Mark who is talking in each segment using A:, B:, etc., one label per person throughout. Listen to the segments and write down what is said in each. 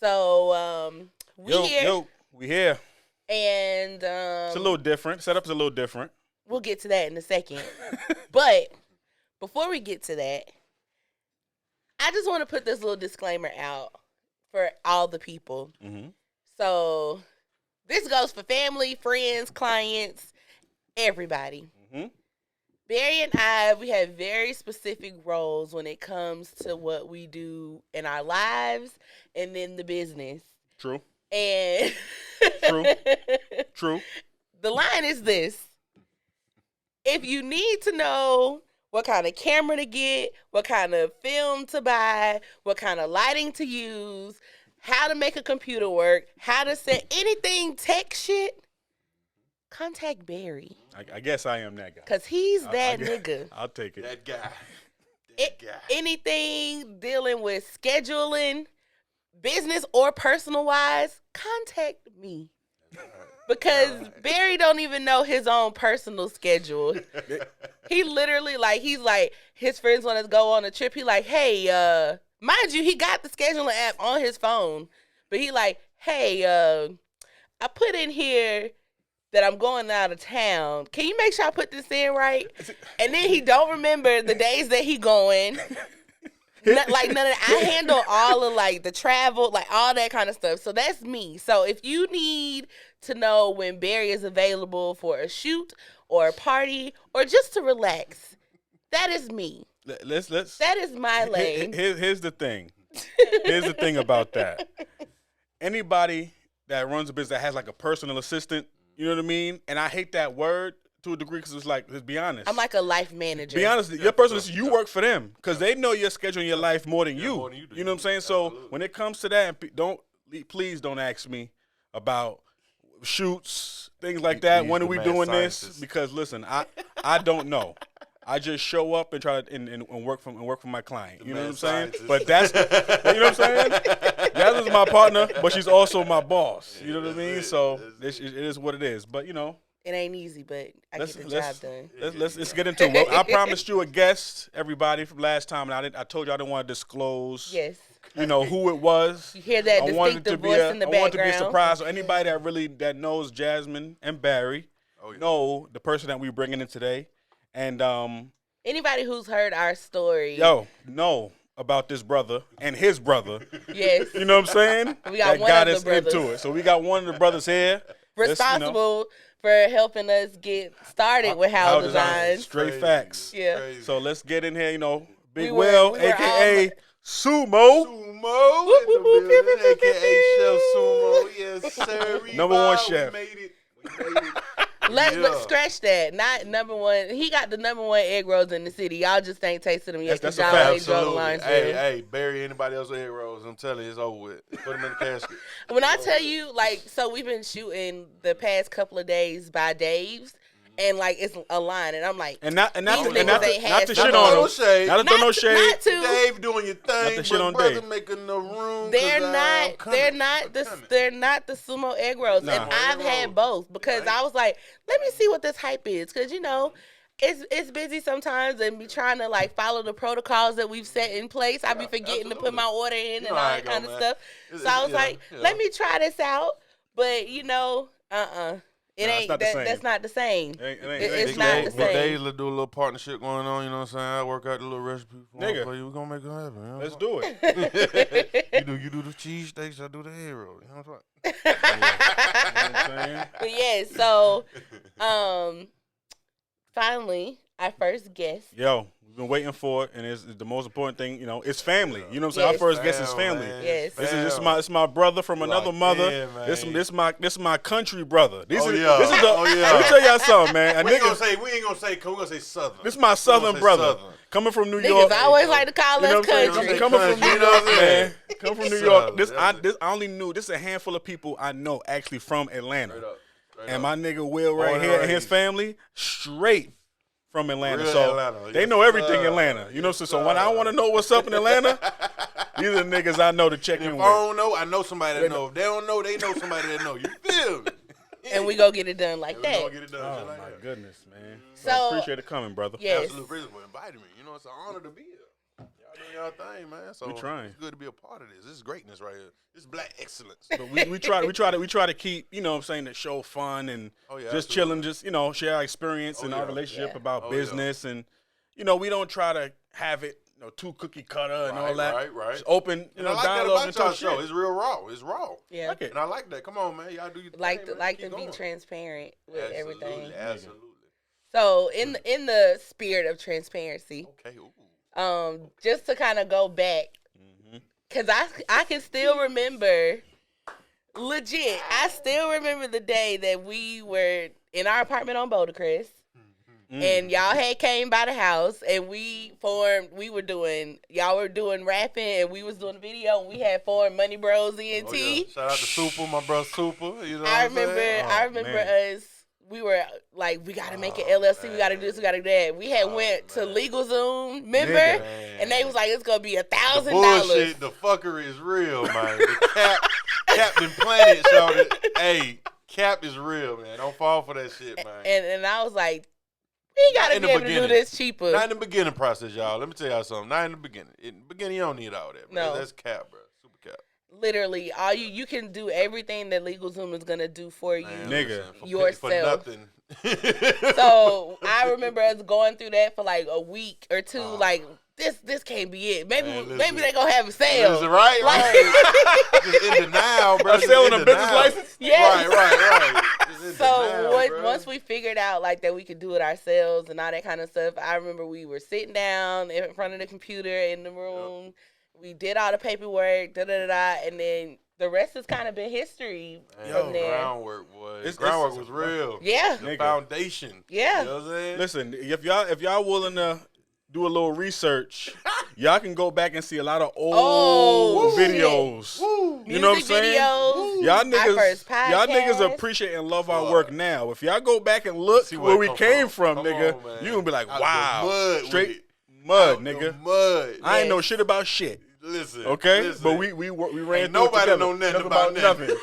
A: So we here.
B: Yo, we here.
A: And
B: It's a little different. Setup's a little different.
A: We'll get to that in a second. But before we get to that, I just want to put this little disclaimer out for all the people.
B: Mm-hmm.
A: So this goes for family, friends, clients, everybody.
B: Mm-hmm.
A: Barry and I, we have very specific roles when it comes to what we do in our lives and in the business.
B: True.
A: And
B: True.
A: The line is this. If you need to know what kind of camera to get, what kind of film to buy, what kind of lighting to use, how to make a computer work, how to set anything tech shit, contact Barry.
B: I guess I am that guy.
A: Because he's that nigga.
B: I'll take it.
C: That guy.
A: Anything dealing with scheduling, business or personal wise, contact me. Because Barry don't even know his own personal schedule. He literally, his friends want to go on a trip. He like, hey, mind you, he got the scheduling app on his phone. But he like, hey, I put in here that I'm going out of town. Can you make sure I put this in right? And then he don't remember the days that he going. None of that. I handle all of the travel, all that kind of stuff. So that's me. So if you need to know when Barry is available for a shoot or a party or just to relax, that is me. That is my lane.
B: Here's the thing. Here's the thing about that. Anybody that runs a business that has a personal assistant, you know what I mean? And I hate that word to a degree because it's let's be honest.
A: I'm like a life manager.
B: Be honest, your personal assistant, you work for them because they know your schedule in your life more than you.
C: More than you do.
B: You know what I'm saying?
C: Absolutely.
B: So when it comes to that, please don't ask me about shoots, things like that. When are we doing this? Because listen, I don't know. I just show up and try to and work for my client. You know what I'm saying? But that's you know what I'm saying? That is my partner, but she's also my boss. You know what I mean? So it is what it is. But
A: it ain't easy, but I get the job done.
B: Let's get into it. Well, I promised you a guest, everybody, from last time, and I told you I didn't want to disclose.
A: Yes.
B: Who it was.
A: You hear that distinctive voice in the background.
B: I want it to be a surprise. So anybody that knows Jasmine and Barry know the person that we're bringing in today. And
A: anybody who's heard our story,
B: know about this brother and his brother.
A: Yes,
B: you know what I'm saying?
A: We got
B: that
A: one
B: got
A: of
B: us
A: the brothers
B: into it. So we got one of the brothers here,
A: responsible for helping us get started with How Designs.
B: Straight facts.
A: Yeah.
C: Crazy.
B: So let's get in here. Big
A: we
B: Will,
A: were
B: aka Suumo.
C: Suumo in the building, aka Chef Suumo. Yes, sir.
B: Number one chef.
C: We made it.
A: Let's scratch that. Not number one. He got the number one egg rolls in the city. Y'all just ain't tasted them yet.
B: That's
A: y'all
B: a fact.
A: ain't drove to Lawrenceville.
C: Hey, bury anybody else with egg rolls. I'm telling you, it's over with. Put them in the casket.
A: When I tell you, so we've been shooting the past couple of days by Dave's, and it's a line, and I'm like,
B: and not to
C: shit
B: on
C: no
B: him.
C: shade.
B: Not to throw no shade.
A: Not to.
C: Dave doing your thing,
B: to shit on
C: brother
B: Dave.
C: making the room.
A: They're not the Suumo egg rolls,
B: Nah.
A: and I've had both because I was like, let me see what this hype is, because it's busy sometimes, and be trying to follow the protocols that we've set in place. I be forgetting to put my order in and all that kind of stuff. So I was like, let me try this out, but It ain't that's not the same. It's not the same.
C: Days, let's do a little partnership going on, you know what I'm saying? I work out the little recipe for you. We're gonna make it happen. You know
B: Let's do it.
C: you do the cheese steaks, I do the egg roll. You know what I'm saying?
B: You know what I'm saying?
A: But yeah, so finally our first guest.
B: We've been waiting for it, and it's the most important thing, it's family. You know what I'm saying? Our first guest is family.
C: Man.
A: Yes.
B: This is my brother from another mother. This my country brother. This is
C: Let me
B: tell y'all something, man.
C: We ain't gonna say we're gonna say southern.
B: This is my southern brother. Coming from New York.
A: Niggas always like to call us country.
B: Coming from New York, man. Coming from New York.
C: Southern.
B: I only knew this is a handful of people I know actually from Atlanta.
C: Straight
B: and
C: up.
B: my nigga Will right here and his family straight from Atlanta.
C: Real
B: So
C: Atlanta.
B: they know everything in Atlanta. You know, so when I want to know what's up in Atlanta, these are the niggas I know to check in
C: If
B: with.
C: I don't know, I know somebody that know. If they don't know, they know somebody that know. You feel me?
A: And we go get it done like
C: We
A: that.
C: gonna get it done
B: Oh
C: just like
B: my
C: that.
B: goodness, man.
A: So-
B: I appreciate it coming, brother.
A: Yes.
C: Absolute reason for inviting me. You know, it's an honor to be here. doing y'all thing, man. So
B: we trying.
C: It's good to be a part of this. This is greatness right here. This is black excellence.
B: But we try to keep, you know what I'm saying, the show fun and just chilling, just, you know, share our experience and our relationship about business. And, you know, we don't try to have it, you know, too cookie cutter and all that. Right. Just open, you know, dialogue and talk shit.
C: It's real raw. It's raw.
A: Yeah.
C: And I like that. Come on, man. Y'all do your thing,
A: like to
C: be
A: transparent with everything.
C: Absolutely.
A: So in the spirit of transparency, just to kind of go back, because I can still remember, legit, I still remember the day that we were in our apartment on Bouldercrest, and y'all had came by the house, and y'all were doing rapping, and we was doing a video, and we had formed Money Bros ENT.
C: Oh, yeah. Shout out to Super, my bro Super. You know
A: I remember us. We were like, we got to make an LLC. We got to do this. We got to do that. We had went to LegalZoom, remember? And they was like, it's going to be $1,000.
C: Bullshit, the fuckery is real, man. The Captain Planet showed it. Hey, Cap is real, man. Don't fall for that shit, man.
A: And I was like, we got to be able to do this cheaper.
C: Not in the beginning process, y'all. Let me tell y'all something. Not in the beginning. In the beginning, you don't need all that, man. No. That's Cap, bro. Super Cap.
A: Literally, all you can do everything that LegalZoom is gonna do for you,
B: nigga,
A: yourself.
C: For nothing.
A: So I remember us going through that for like a week or two. Like this can't be it. Maybe they gonna have a sale.
C: Listen, right. Just in denial, bro.
B: Selling a business license.
A: Yes.
C: Right.
A: So once we figured out like that we could do it ourselves and all that kind of stuff, I remember we were sitting down in front of the computer in the room. Yep. We did all the paperwork, and then the rest has kind of been history from there.
C: Groundwork, boy. Groundwork was real.
A: Yeah.
C: The foundation.
A: Yeah.
C: You know what I'm saying?
B: Listen, if y'all willing to do a little research, y'all can go back and see a lot of old videos. You know what I'm saying?
A: Videos,
B: y'all niggas appreciate and love our work now. If y'all go back and look where we came from, nigga, you gonna be like, wow, straight mud, nigga.
C: Mud.
B: I ain't know shit about shit.
C: Listen,
B: okay, but we ran through
C: nobody
B: it
C: know nothing about nothing.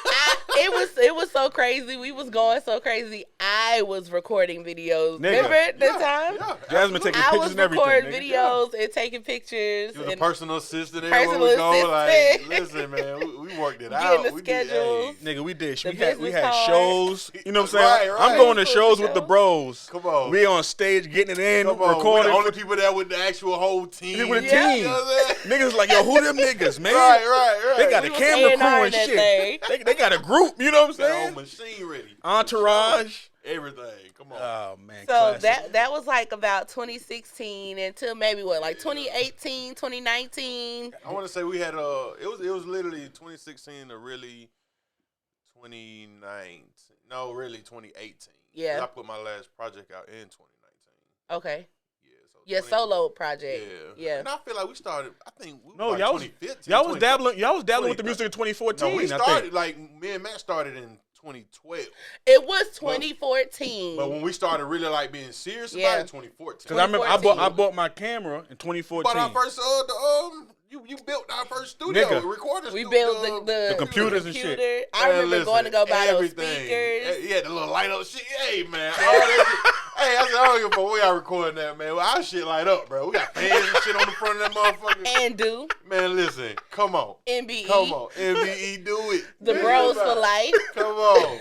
A: It was so crazy. We was going so crazy. I was recording videos. Nigga. Remember the time?
B: Yeah. Jasmine taking pictures and everything.
A: I was recording videos and taking pictures.
C: You was a personal assistant everywhere we go. Like, listen, man, we worked it out.
A: Getting the schedules.
B: Nigga, we did. We had shows. You know what I'm saying? Right. I'm going to shows with the bros.
C: Come on.
B: We on stage getting it in, recording.
C: We're the only people there with the actual whole team.
B: With the team. You know niggas like, yo, who them niggas, man?
C: Right.
B: They got a camera crew and shit. They got a group, you know what I'm saying?
C: Machine ready.
B: Entourage.
C: Everything. Come on.
B: Oh, man.
A: So that was like about 2016 until maybe like 2018, 2019.
C: I want to say we had it was literally 2016 to really 2019. No, really 2018.
A: Yeah.
C: I put my last project out in 2019.
A: Okay. Your solo project. Yeah.
C: And I feel like we started, I think,
B: y'all
C: 2015.
B: Y'all was dabbling with the music in 2014.
C: No, we started, like, me and Matt started in 2012.
A: It was 2014.
C: But when we started really, like, being serious about it, 2014.
B: Because I remember I bought my camera in 2014.
C: But our first, you built our first studio.
A: We built the
B: computers and shit.
A: I remember going to go buy those speakers.
C: Yeah, the little light up shit. Hey, man. Hey, I said, I don't give a fuck. We are recording that, man. Well, our shit light up, bro. We got fans and shit on the front of that motherfucker.
A: And do.
C: Man, listen. Come on.
A: MBE.
C: Come on. MBE, do it.
A: The bros for life.
C: Come on.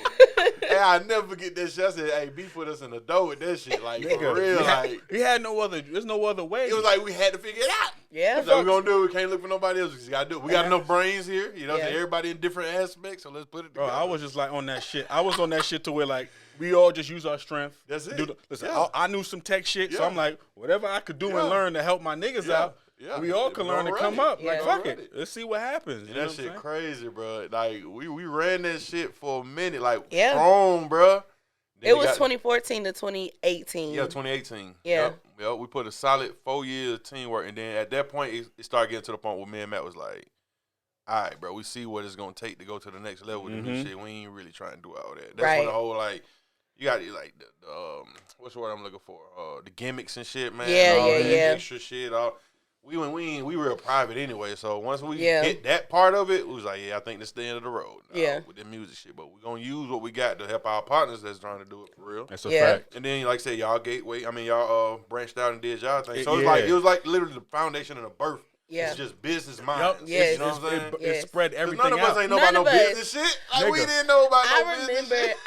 C: Hey, I never forget that shit. I said, hey, B put us in the dough with that shit. Like, for real.
B: We had no other, there's no other way.
C: It was like we had to figure it out.
A: Yeah.
C: That's what we're going to do. We can't look for nobody else. We just got to do it. We got enough brains here. You know, everybody in different aspects. So let's put it together.
B: Bro, I was just like on that shit. I was on that shit to where like, we all just use our strength.
C: That's it.
B: Listen, I knew some tech shit, so I'm like, whatever I could do and learn to help my niggas out, we all can learn to come up. Like, fuck it. Let's see what happens.
C: That shit crazy, bro. Like, we ran that shit for a minute. Like, strong, bro.
A: Then it was 2014 to 2018.
C: Yeah, 2018.
A: Yeah.
C: Yep. We put a solid 4 years of teamwork, and then at that point, it started getting to the point where me and Matt was like, all right, bro, we see what it's going to take to go to the next level with this shit. We ain't really trying to do all that. That's when the whole, like, you got like the what's the word I'm looking for? The gimmicks and shit, man.
A: Yeah.
C: Extra shit. We real private anyway. So once we hit that part of it, we was like, I think this is the end of the road. With the music shit, but we're gonna use what we got to help our partners that's trying to do it for real.
B: That's a fact.
C: And then, like I said, y'all branched out and did y'all thing. So it was like literally the foundation and the birth
A: Yeah.
C: It's just business minds.
A: Yes.
C: You know what I'm saying?
B: It spread everything
C: none of us
B: out.
C: ain't know about no business shit. Like, we didn't know about no business shit.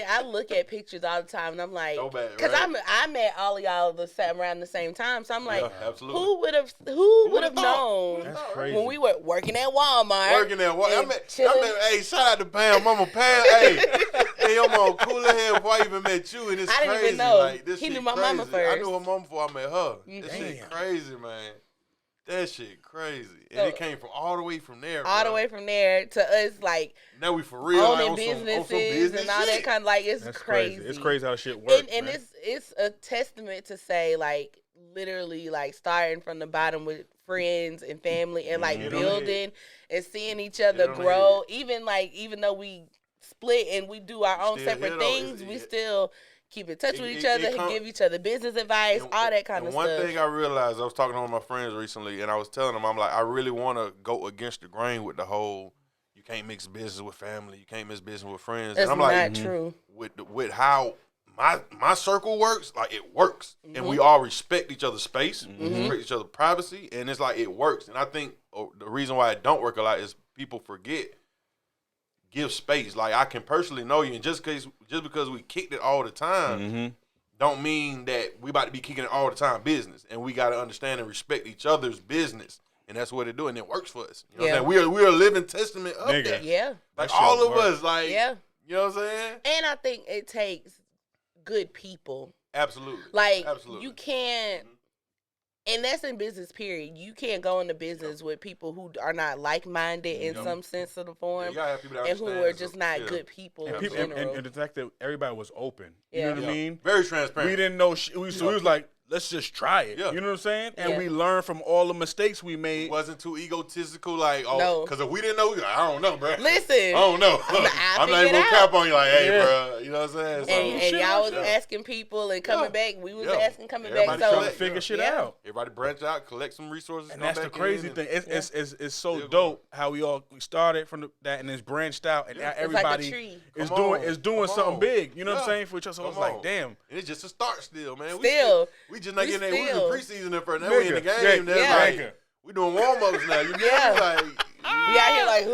A: I look at pictures all the time, and I'm like, because
C: right?
A: I met all of y'all around the same time, so I'm like,
C: absolutely.
A: who would have known
B: That's crazy.
A: when we were working at Walmart?
C: Hey, shout out to Pam, Mama Pam. Hey, your mom cool as hell before I even met you, and it's crazy.
A: I didn't even know.
C: Like, this
A: he
C: shit
A: knew my
C: crazy.
A: mama first.
C: I knew her mama before I met her. This
B: Damn.
C: shit crazy, man. That shit crazy. And it came from all the way from there.
A: All the way from there to us, like,
C: now we for real
A: owning
C: like,
A: businesses
C: some business
A: and all that kind of, like, it's
B: That's
A: crazy.
B: It's crazy how shit works.
A: And it's a testament to say, like, literally, like, starting from the bottom with friends and family and, like, building and seeing each other grow. Even though we split and we do our own separate things, we still keep in touch with each other, give each other business advice, all that kind of stuff.
C: One thing I realized, I was talking to one of my friends recently, and I was telling them, I'm like, I really want to go against the grain with the whole, you can't mix business with family, you can't mix business with friends.
A: That's
C: and I'm
A: not true.
C: With how my circle works, like, it works. And we all respect each other's space, respect each other's privacy, and it's like, it works. And I think the reason why it don't work a lot is people forget. Give space. Like, I can personally know you, and just because we kicked it all the time, don't mean that we about to be kicking it all the time business. And we got to understand and respect each other's business, and that's what it do, and it works for us. You know what I'm saying? We are a living testament of that.
A: Yeah,
C: like all of us, like, you know what I'm saying?
A: And I think it takes good people.
C: Absolutely.
A: Like, you can't. And that's in business, period. You can't go into business with people who are not like-minded in some sense of the form, and who are just not good people in general.
B: And the fact that everybody was open. You know what I mean?
C: Very transparent.
B: We didn't know. We was like, let's just try it. You know what I'm saying? And we learned from all the mistakes we made.
C: It wasn't too egotistical, like, because if we didn't know, I don't know, bro.
A: Listen.
C: I don't know. I'm not even going to cap on you, like, hey, bro. You know what I'm saying?
A: And y'all was asking people and coming back. We was asking, coming back.
B: So trying to figure shit out.
C: Everybody branch out, collect some resources.
B: And that's the crazy thing. It's so dope how we started from that and it's branched out. And now everybody is doing something big. You know what I'm saying? For each other. So it's like, damn.
C: And it's just a start still, man.
A: We
C: just not getting there. We was in preseason at first. Now we in the game. Like, we doing warm-ups now. You know what I'm like,
A: we out here like,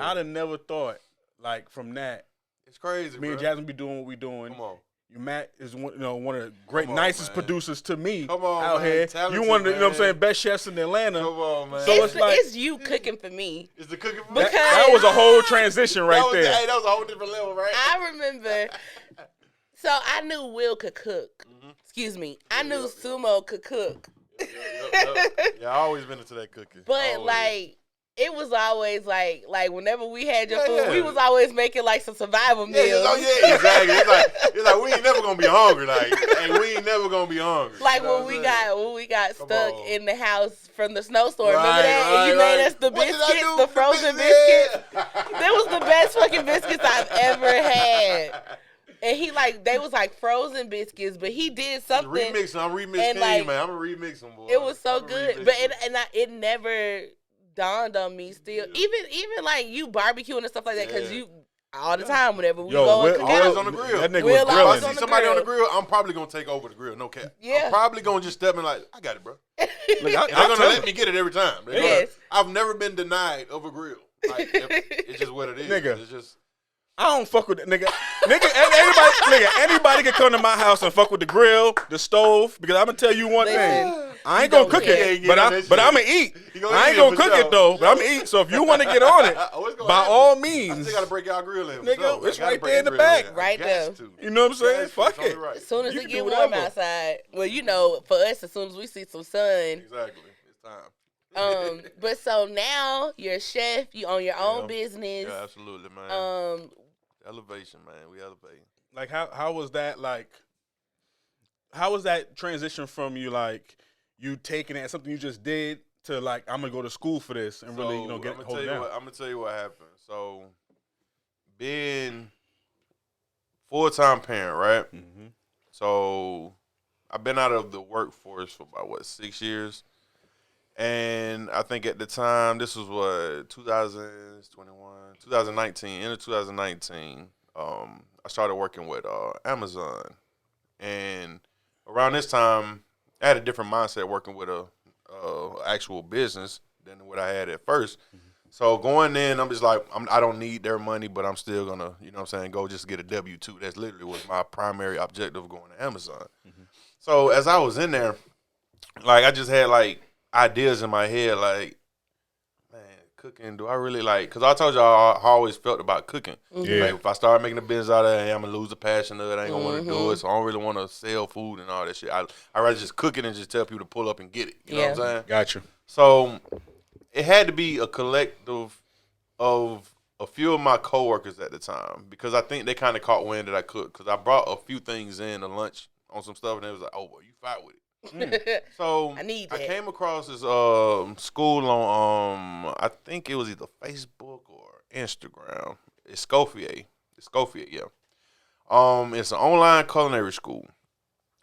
B: I'd have never thought, like, from that.
C: It's crazy,
B: me and Jasmine be doing what we doing.
C: Come on.
B: Matt is one of the nicest producers to me
C: out
B: here.
C: Talented,
B: you one of the, you know what I'm saying, best chefs in Atlanta.
C: Come on, man.
A: So it's you cooking for me.
C: It's the cooking for me.
B: That was a whole transition there.
C: That was a whole different level, right?
A: I remember. So I knew Will could cook. Excuse me. I knew Suumo could cook.
C: Yeah, I always been into that cooking.
A: But like, it was always like whenever we had your food, we was always making like some survival meals.
C: Exactly. It's like we ain't never gonna be hungry. Like, hey, we ain't never gonna be hungry.
A: Like, when we got stuck in the house from the snowstorm. Remember that? And you made us the biscuits, the frozen biscuits. That was the best fucking biscuits I've ever had. And they was like frozen biscuits, but he did something.
C: I'm remixing, man. I'm gonna remix them, boy.
A: It was so good, but it never dawned on me still. Even like you barbecuing and stuff like that, because you all the time whenever we go and cook
C: always
A: out,
C: on the grill.
B: That nigga
A: Will
B: was grilling.
C: If I see somebody on the grill, I'm probably gonna take over the grill. No cap.
A: Yeah.
C: I'm probably gonna just step in like, I got it, bro.
B: Look,
C: They're gonna let me get it every time. I've never been denied of a grill. Like, it's just what it is.
B: Nigga.
C: It's just.
B: I don't fuck with that nigga. Anybody can come to my house and fuck with the grill, the stove, because I'm gonna tell you one thing. I ain't gonna cook it, but I'm gonna eat. I ain't gonna cook it though, but I'm gonna eat. So if you want to get on it, by all means.
C: I still gotta break y'all grill in.
B: Nigga, it's right there in the back.
A: Right there.
B: You know what I'm saying? Fuck it.
A: As soon as it get warm outside. Well, you know, for us, as soon as we see some sun.
C: Exactly. It's time.
A: But so now you're a chef. You own your own business.
C: Yeah, absolutely, man. Elevation, man. We elevating.
B: Like, how was that, like, how was that transition from you, like, you taking it as something you just did to, like, I'm going to go to school for this and really, get it hold down?
C: I'm going to tell you what happened. So, being full-time parent, right? Mm-hmm. So, I've been out of the workforce for about, 6 years? And I think at the time, this was 2019, end of 2019, I started working with Amazon. And around this time, I had a different mindset working with a actual business than what I had at first. So going in, I'm just like, I don't need their money, but I'm still gonna, you know what I'm saying, go just get a W-2. That's literally was my primary objective going to Amazon. So as I was in there, like I just had like ideas in my head, like, man, cooking, do I really like, because I told y'all I always felt about cooking.
B: Yeah.
C: Like if I start making a business out of it, I'm gonna lose the passion of it. I ain't gonna want to do it. So I don't really want to sell food and all that shit. I'd rather just cook it and just tell people to pull up and get it. You know what I'm saying?
B: Gotcha.
C: So it had to be a collective of a few of my coworkers at the time, because I think they kind of caught wind that I cooked, because I brought a few things in to lunch on some stuff, and they was like, "Oh, boy, you fight with it." So I came across this school on I think it was either Facebook or Instagram. It's Schofield, yeah. It's an online culinary school.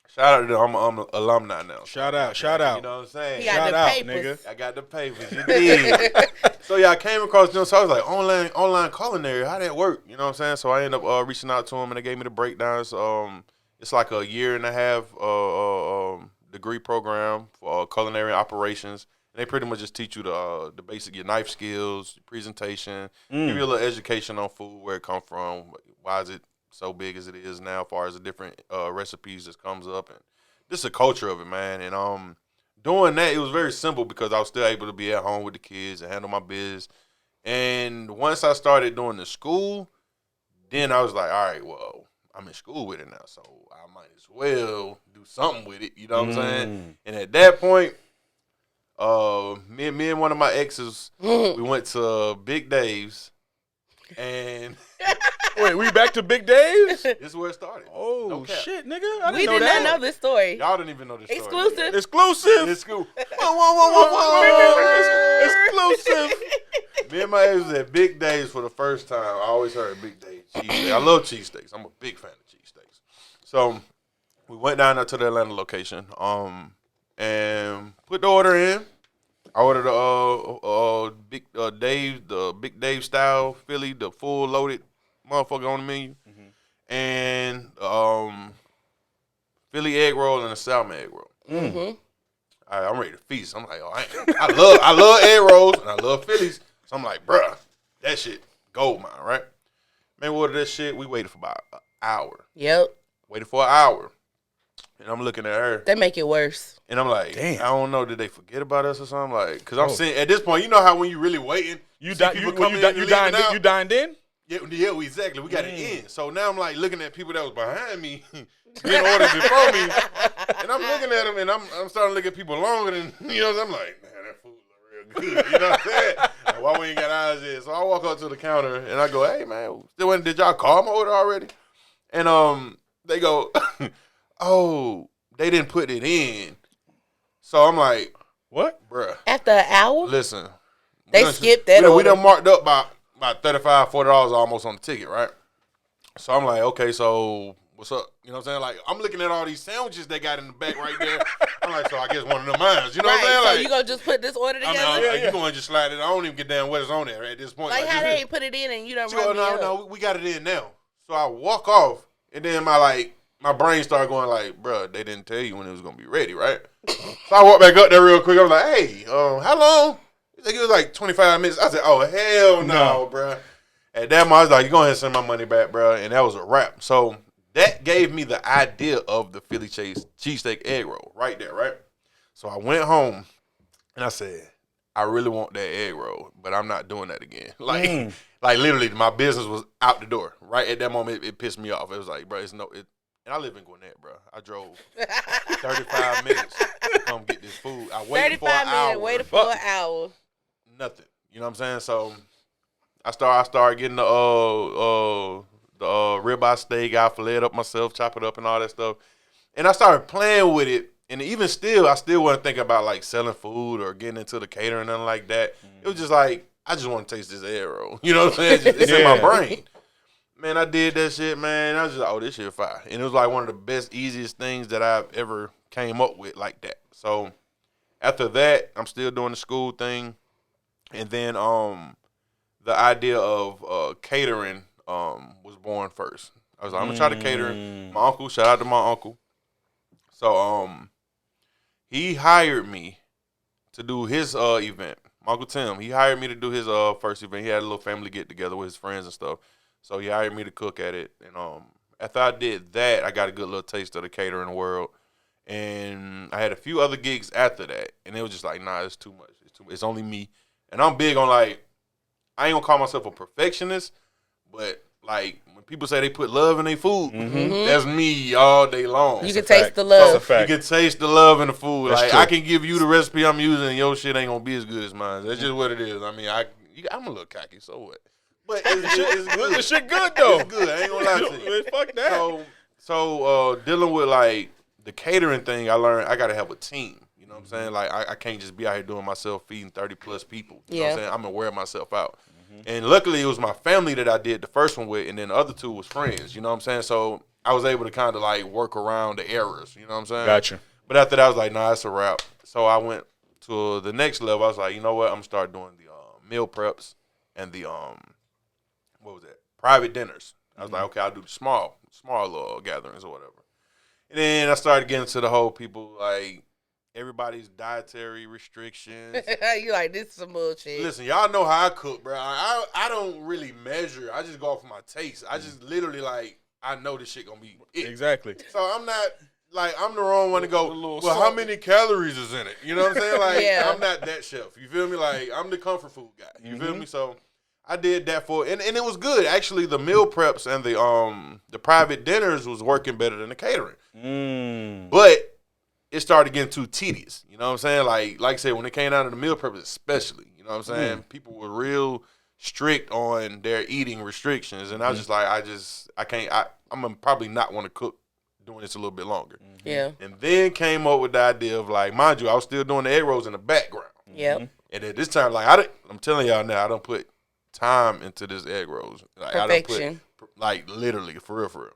C: Shout out to them. I'm an alumni now.
B: Shout out.
C: You know what I'm saying?
B: Shout out, nigga.
C: I got the papers. You did. So yeah, I came across them. So I was like, online culinary. How that work? You know what I'm saying? So I ended up reaching out to them, and they gave me the breakdowns. It's like a 1.5 year degree program for culinary operations. And they pretty much just teach you the basic, your knife skills, your presentation, give you a little education on food, where it come from, why is it so big as it is now, as far as the different recipes that comes up, and just the culture of it, man. And doing that, it was very simple because I was still able to be at home with the kids and handle my biz. And once I started doing the school, then I was like, all right, well, I'm in school with it now, so I might as well do something with it. You know what I'm saying? And at that point, me and one of my exes, we went to Big Dave's, and
B: wait, we back to Big Dave's?
C: This is where it started.
B: Oh,
C: no
B: shit, nigga. I
A: We did not know this story.
C: Y'all didn't even know this story.
A: Exclusive.
B: Exclusive.
C: Exclusive.
B: Exclusive.
C: Me and my ex was at Big Dave's for the first time. I always heard Big Dave cheesesteak. I love cheesesteaks. I'm a big fan of cheesesteaks. So we went down there to the Atlanta location, and put the order in. I ordered the Big Dave style Philly, the full loaded motherfucker on the menu, and Philly egg roll and a salmon egg roll. All right, I'm ready to feast. I'm like, I love egg rolls and I love Phillies. So I'm like, bruh, that shit gold mine, right? Man, we ordered that shit. We waited for about an hour.
A: Yep.
C: Waited for an hour. And I'm looking at her.
A: That make it worse.
C: And I'm like,
B: damn.
C: I don't know, did they forget about us or something? Like, because I'm sitting, at this point, you know how when you really waiting,
B: You
C: dined
B: in?
C: Yeah, exactly. We got it in. So now I'm like looking at people that was behind me, getting orders before me. And I'm looking at them, and I'm starting to look at people longer than, you know, I'm like, man, that food look real good. You know what I'm saying? Like, why we ain't got ours yet? So I walk up to the counter, and I go, hey, man, did y'all call my order already? And they go, oh, they didn't put it in. So I'm like,
B: what?
C: Bruh.
A: After an hour?
C: Listen.
A: They skipped that order.
C: We done marked up about $35, $40 almost on the ticket, right? So I'm like, okay, so what's up? You know what I'm saying? Like, I'm looking at all these sandwiches they got in the back right there. I'm like, so I guess one of them mine. You know what I'm saying?
A: So
C: Like,
A: you gonna just put this order together?
C: You going to just slide it. I don't even get down what is on there at this point.
A: Like how they ain't put it in and you don't run me up?
C: No, we got it in now. So I walk off, and then my brain started going like, bruh, they didn't tell you when it was going to be ready, right? So I walked back up there real quick. I was like, hey, how long? It was like 25 minutes. I said, oh, hell no, bruh. At that moment, I was like, you're going to send my money back, bruh. And that was a wrap. So that gave me the idea of the Philly cheesesteak egg roll right there, right? So I went home, and I said, I really want that egg roll, but I'm not doing that again. Like literally, my business was out the door. Right at that moment, it pissed me off. It was like, bro, and I live in Gwinnett, bro. I drove 35 minutes to come get this food. I waited for an hour.
A: Waited for an hour.
C: Nothing. You know what I'm saying? So I started getting the ribeye steak. I filleted up myself, chop it up and all that stuff. And I started playing with it. And even still, I still wasn't thinking about like selling food or getting into the catering, nothing like that. It was just like, I just want to taste this egg roll. You know what I'm saying? It's in my brain. Man, I did that shit, man. I was just like, oh, this shit fire. And it was like one of the best, easiest things that I've ever came up with like that. So after that, I'm still doing the school thing. And then the idea of catering was born first. I was like, I'm going to try to cater. My uncle, shout out to my uncle. So he hired me to do his event. My Uncle Tim, he hired me to do his first event. He had a little family get together with his friends and stuff. So he hired me to cook at it. And after I did that, I got a good little taste of the catering world. And I had a few other gigs after that. And it was just like, nah, it's too much. It's only me. And I'm big on, like, I ain't gonna call myself a perfectionist, but like when people say they put love in their food, that's me all day long.
A: You can taste the love.
C: You can taste the love in the food.
B: That's
C: like
B: true.
C: I can give you the recipe I'm using, and your shit ain't gonna be as good as mine. That's just what it is. I mean, I'm a little cocky, so what? But it's good.
B: The shit good though.
C: It's good. I ain't gonna lie to you.
B: Fuck that.
C: So dealing with like the catering thing, I learned I gotta have a team. You know what I'm saying? Like I can't just be out here doing myself feeding 30 plus people. You know what I'm saying? I'm gonna wear myself out. And luckily, it was my family that I did the first one with, and then the other two was friends. You know what I'm saying? So I was able to kind of like work around the errors. You know what I'm saying?
B: Gotcha.
C: But after that, I was like, nah, it's a wrap. So I went to the next level. I was like, you know what? I'm gonna start doing the meal preps and the what was that? Private dinners. I was like, okay, I'll do the small little gatherings or whatever. And then I started getting to the whole people like. Everybody's dietary restrictions.
A: You like, this is some bullshit.
C: Listen, y'all know how I cook, bro. I don't really measure. I just go off of my taste. I just literally like, I know this shit gonna be it.
B: Exactly.
C: So I'm not, like, I'm the wrong one to go, well, how many calories is in it? You know what I'm saying? Like, I'm not that chef. You feel me? Like, I'm the comfort food guy. You feel me? So I did that and it was good. Actually, the meal preps and the private dinners was working better than the catering. But it started getting too tedious. You know what I'm saying? Like I said, when it came down to the meal preppers especially, you know what I'm saying? People were real strict on their eating restrictions. And I was just like, I can't, I'm going to probably not want to cook doing this a little bit longer.
A: Yeah.
C: And then came up with the idea of like, mind you, I was still doing the egg rolls in the background.
A: Yep.
C: And at this time, like, I'm telling y'all now, I don't put time into this egg rolls. Like,
A: Perfection.
C: I don't put, like, literally, for real.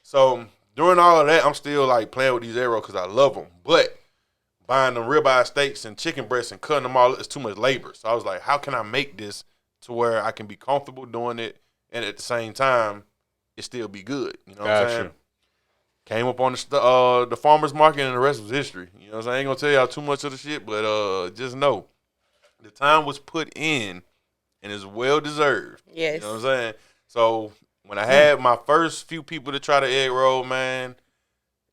C: So during all of that, I'm still like playing with these egg rolls because I love them. But buying them ribeye steaks and chicken breasts and cutting them all, it's too much labor. So I was like, how can I make this to where I can be comfortable doing it and at the same time, it still be good? You know what I'm saying? Came up on the farmer's market and the rest was history. You know what I'm saying? I ain't going to tell y'all too much of the shit, but just know the time was put in and it's well deserved.
A: Yes.
C: You know what I'm saying? So when I had my first few people to try the egg roll, man,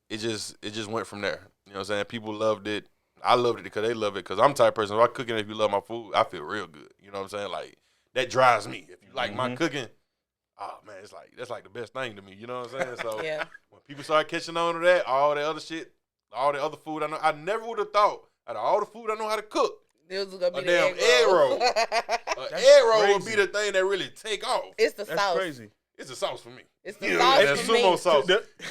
C: it just went from there. You know what I'm saying? People loved it. I loved it because they love it because I'm the type of person, if I cook it, if you love my food, I feel real good. You know what I'm saying? Like, that drives me. If you like my cooking, oh, man, that's like the best thing to me. You know what I'm saying? So when people start catching on to that, all the other shit, all the other food I know, I never would have thought out of all the food I know how to cook,
A: this was gonna be
C: a
A: the
C: damn egg roll. An egg roll would be the thing that really take off.
A: It's the
B: That's
A: sauce.
B: Crazy.
C: It's the sauce for me.
A: It's the sauce
C: That
A: for me.
C: sumo sauce.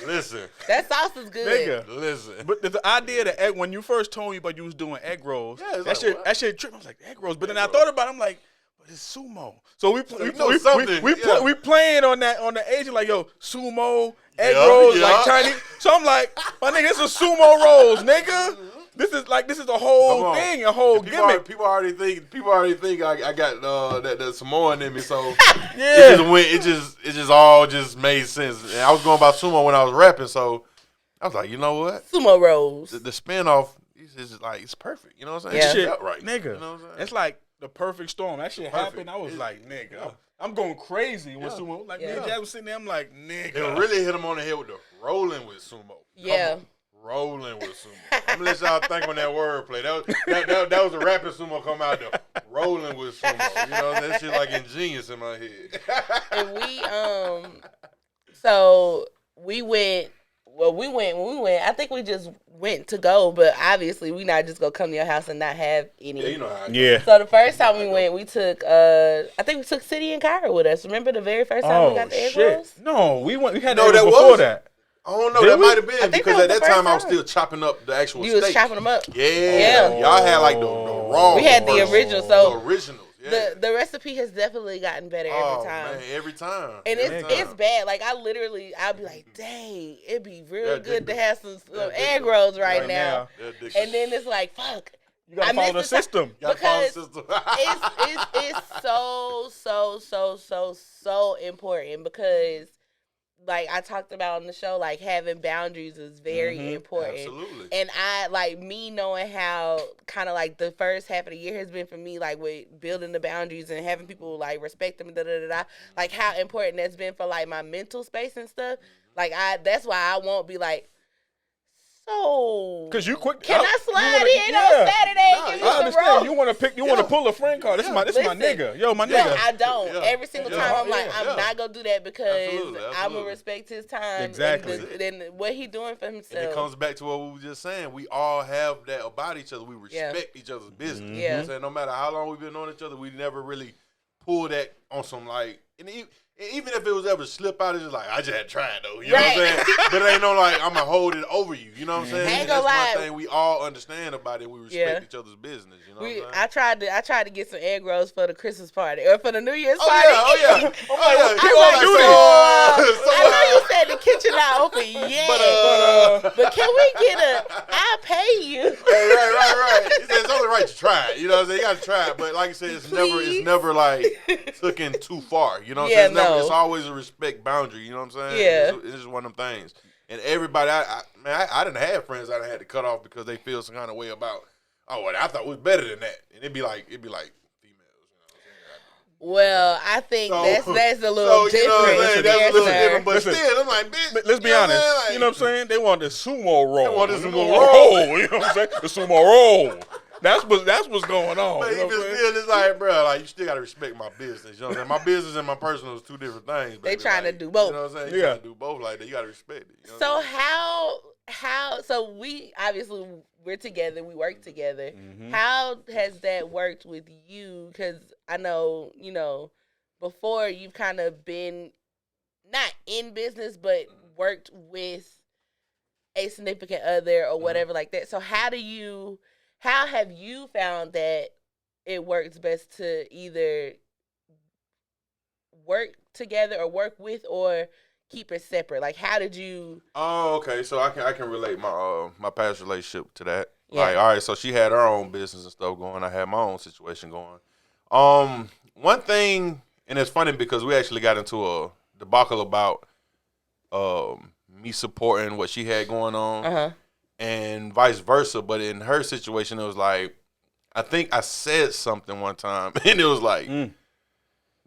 C: Listen.
A: That sauce is good.
B: Nigga.
C: Listen.
B: But the idea that egg, when you first told me about you was doing egg rolls,
C: Yeah,
B: that shit tripped. I was like, egg rolls. But then I thought about it, I'm like, but it's sumo. So we playing on the Asian, like, yo, sumo, egg rolls, like Chinese. So I'm like, my nigga, it's a sumo rolls, nigga. This is a whole thing, a whole gimmick.
C: People already think I got that Samoan in me, so
B: yeah.
C: it just all made sense. And I was going by sumo when I was rapping, so I was like, you know what?
A: Sumo rolls.
C: The spinoff is like, it's perfect. You know what I'm saying?
A: Yeah.
B: Shit,
C: Felt right.
B: nigga.
C: You know what I'm saying?
B: It's like the perfect storm. That shit happened. I was like, nigga,
C: yeah.
B: I'm going crazy with sumo. Like, me and Jack was sitting there, I'm like, nigga.
C: It really hit him on the head with the rolling with sumo.
A: Yeah.
C: Rolling with sumo. I'm gonna let y'all think on that wordplay. That was a rapping sumo come out there. Rolling with sumo. You know, that shit like ingenious in my head.
A: And so we went. Well, when we went, I think we just went to go, but obviously we not just gonna come to your house and not have any.
C: Yeah, you know how.
B: Yeah.
A: So the first time we went, we took I think we took City and Kyra with us. Remember the very first time we got the egg rolls?
B: No, we had
C: No,
B: that
C: that
B: before
C: was
B: that.
C: I don't know. That might have
A: I
C: been
A: think
C: because
A: that
C: at
A: was
C: that
A: the
C: time I
A: first
C: was still chopping up the actual
A: You was
C: steak.
A: chopping them up.
C: Yeah. Y'all had like the raw.
A: We had the original. So
C: the originals. Yeah.
A: the recipe has definitely gotten better every time.
C: Man, every time.
A: And
C: every
A: it's
C: time.
A: bad. Like I'll be like, dang, it'd be real
C: That
A: good to
C: addictive.
A: have some
C: That
A: egg
C: addictive.
A: rolls right now.
C: That addictive.
A: And then it's like, fuck.
B: You gotta follow the system.
C: Gotta follow the
A: Because it's so important because like I talked about on the show, like having boundaries is very important.
C: Absolutely.
A: And I like me knowing how kind of like the first half of the year has been for me, like with building the boundaries and having people like respect them, like how important that's been for like my mental space and stuff. Like that's why I won't be like, so,
B: because you quick.
A: Can I slide in on Saturday?
B: I understand. You want to pick. You want to pull a friend card. This is my nigga. Yo, my nigga.
A: No, I don't. Every single time I'm like, I'm not gonna do that because I'm gonna respect his time.
B: Exactly.
A: And what he doing for himself.
C: And it comes back to what we were just saying. We all have that about each other. We respect each other's business. You know what I'm saying? No matter how long we've been knowing each other, we never really pull that on some like. Even if it was ever slip out, it's just like, I just had to try it, though. You know what I'm saying? But it ain't no like, I'm going to hold it over you. You know what I'm saying?
A: Ain't gonna lie.
C: That's one thing we all understand about it. We respect each other's business. You know what I'm saying?
A: I tried to get some egg rolls for the Christmas party or for the New Year's party.
C: Oh, yeah.
A: I know you said the kitchen not open yet. But can we get I'll pay you.
C: Right. It's only right to try it. You know what I'm saying? You got to try it. But like I said, it's never like taken too far. You know what I'm saying? It's always a respect boundary. You know what I'm saying?
A: Yeah.
C: It's just one of them things. And everybody, I didn't have friends that I had to cut off because they feel some kind of way about, well, I thought it was better than that. And it'd be like females. You know what I'm saying?
A: Well, I think that's a little different.
C: You know what I'm saying? That's a little different. But still, I'm like, bitch.
B: Let's be honest. You know what I'm saying? They want the sumo roll.
C: They want the sumo roll.
B: You know what I'm saying? The sumo roll. That's what's going on.
C: But even still, it's like, bro, like you still gotta respect my business. You know what I'm saying? My business and my personal is two different things.
A: They trying to do both.
C: You know what I'm saying? You gotta do both like that. You gotta respect it. You know
A: so how? So we obviously we're together. We work together. How has that worked with you? Because I know before you've kind of been not in business, but worked with a significant other or whatever like that. So how have you found that it works best to either work together or work with or keep it separate? Like, how did you?
C: Oh, okay. So I can relate my past relationship to that.
A: Yeah.
C: Like, all right. So she had her own business and stuff going. I had my own situation going. One thing, and it's funny because we actually got into a debacle about me supporting what she had going on. And vice versa, but in her situation, it was like, I think I said something one time, and it was like, "This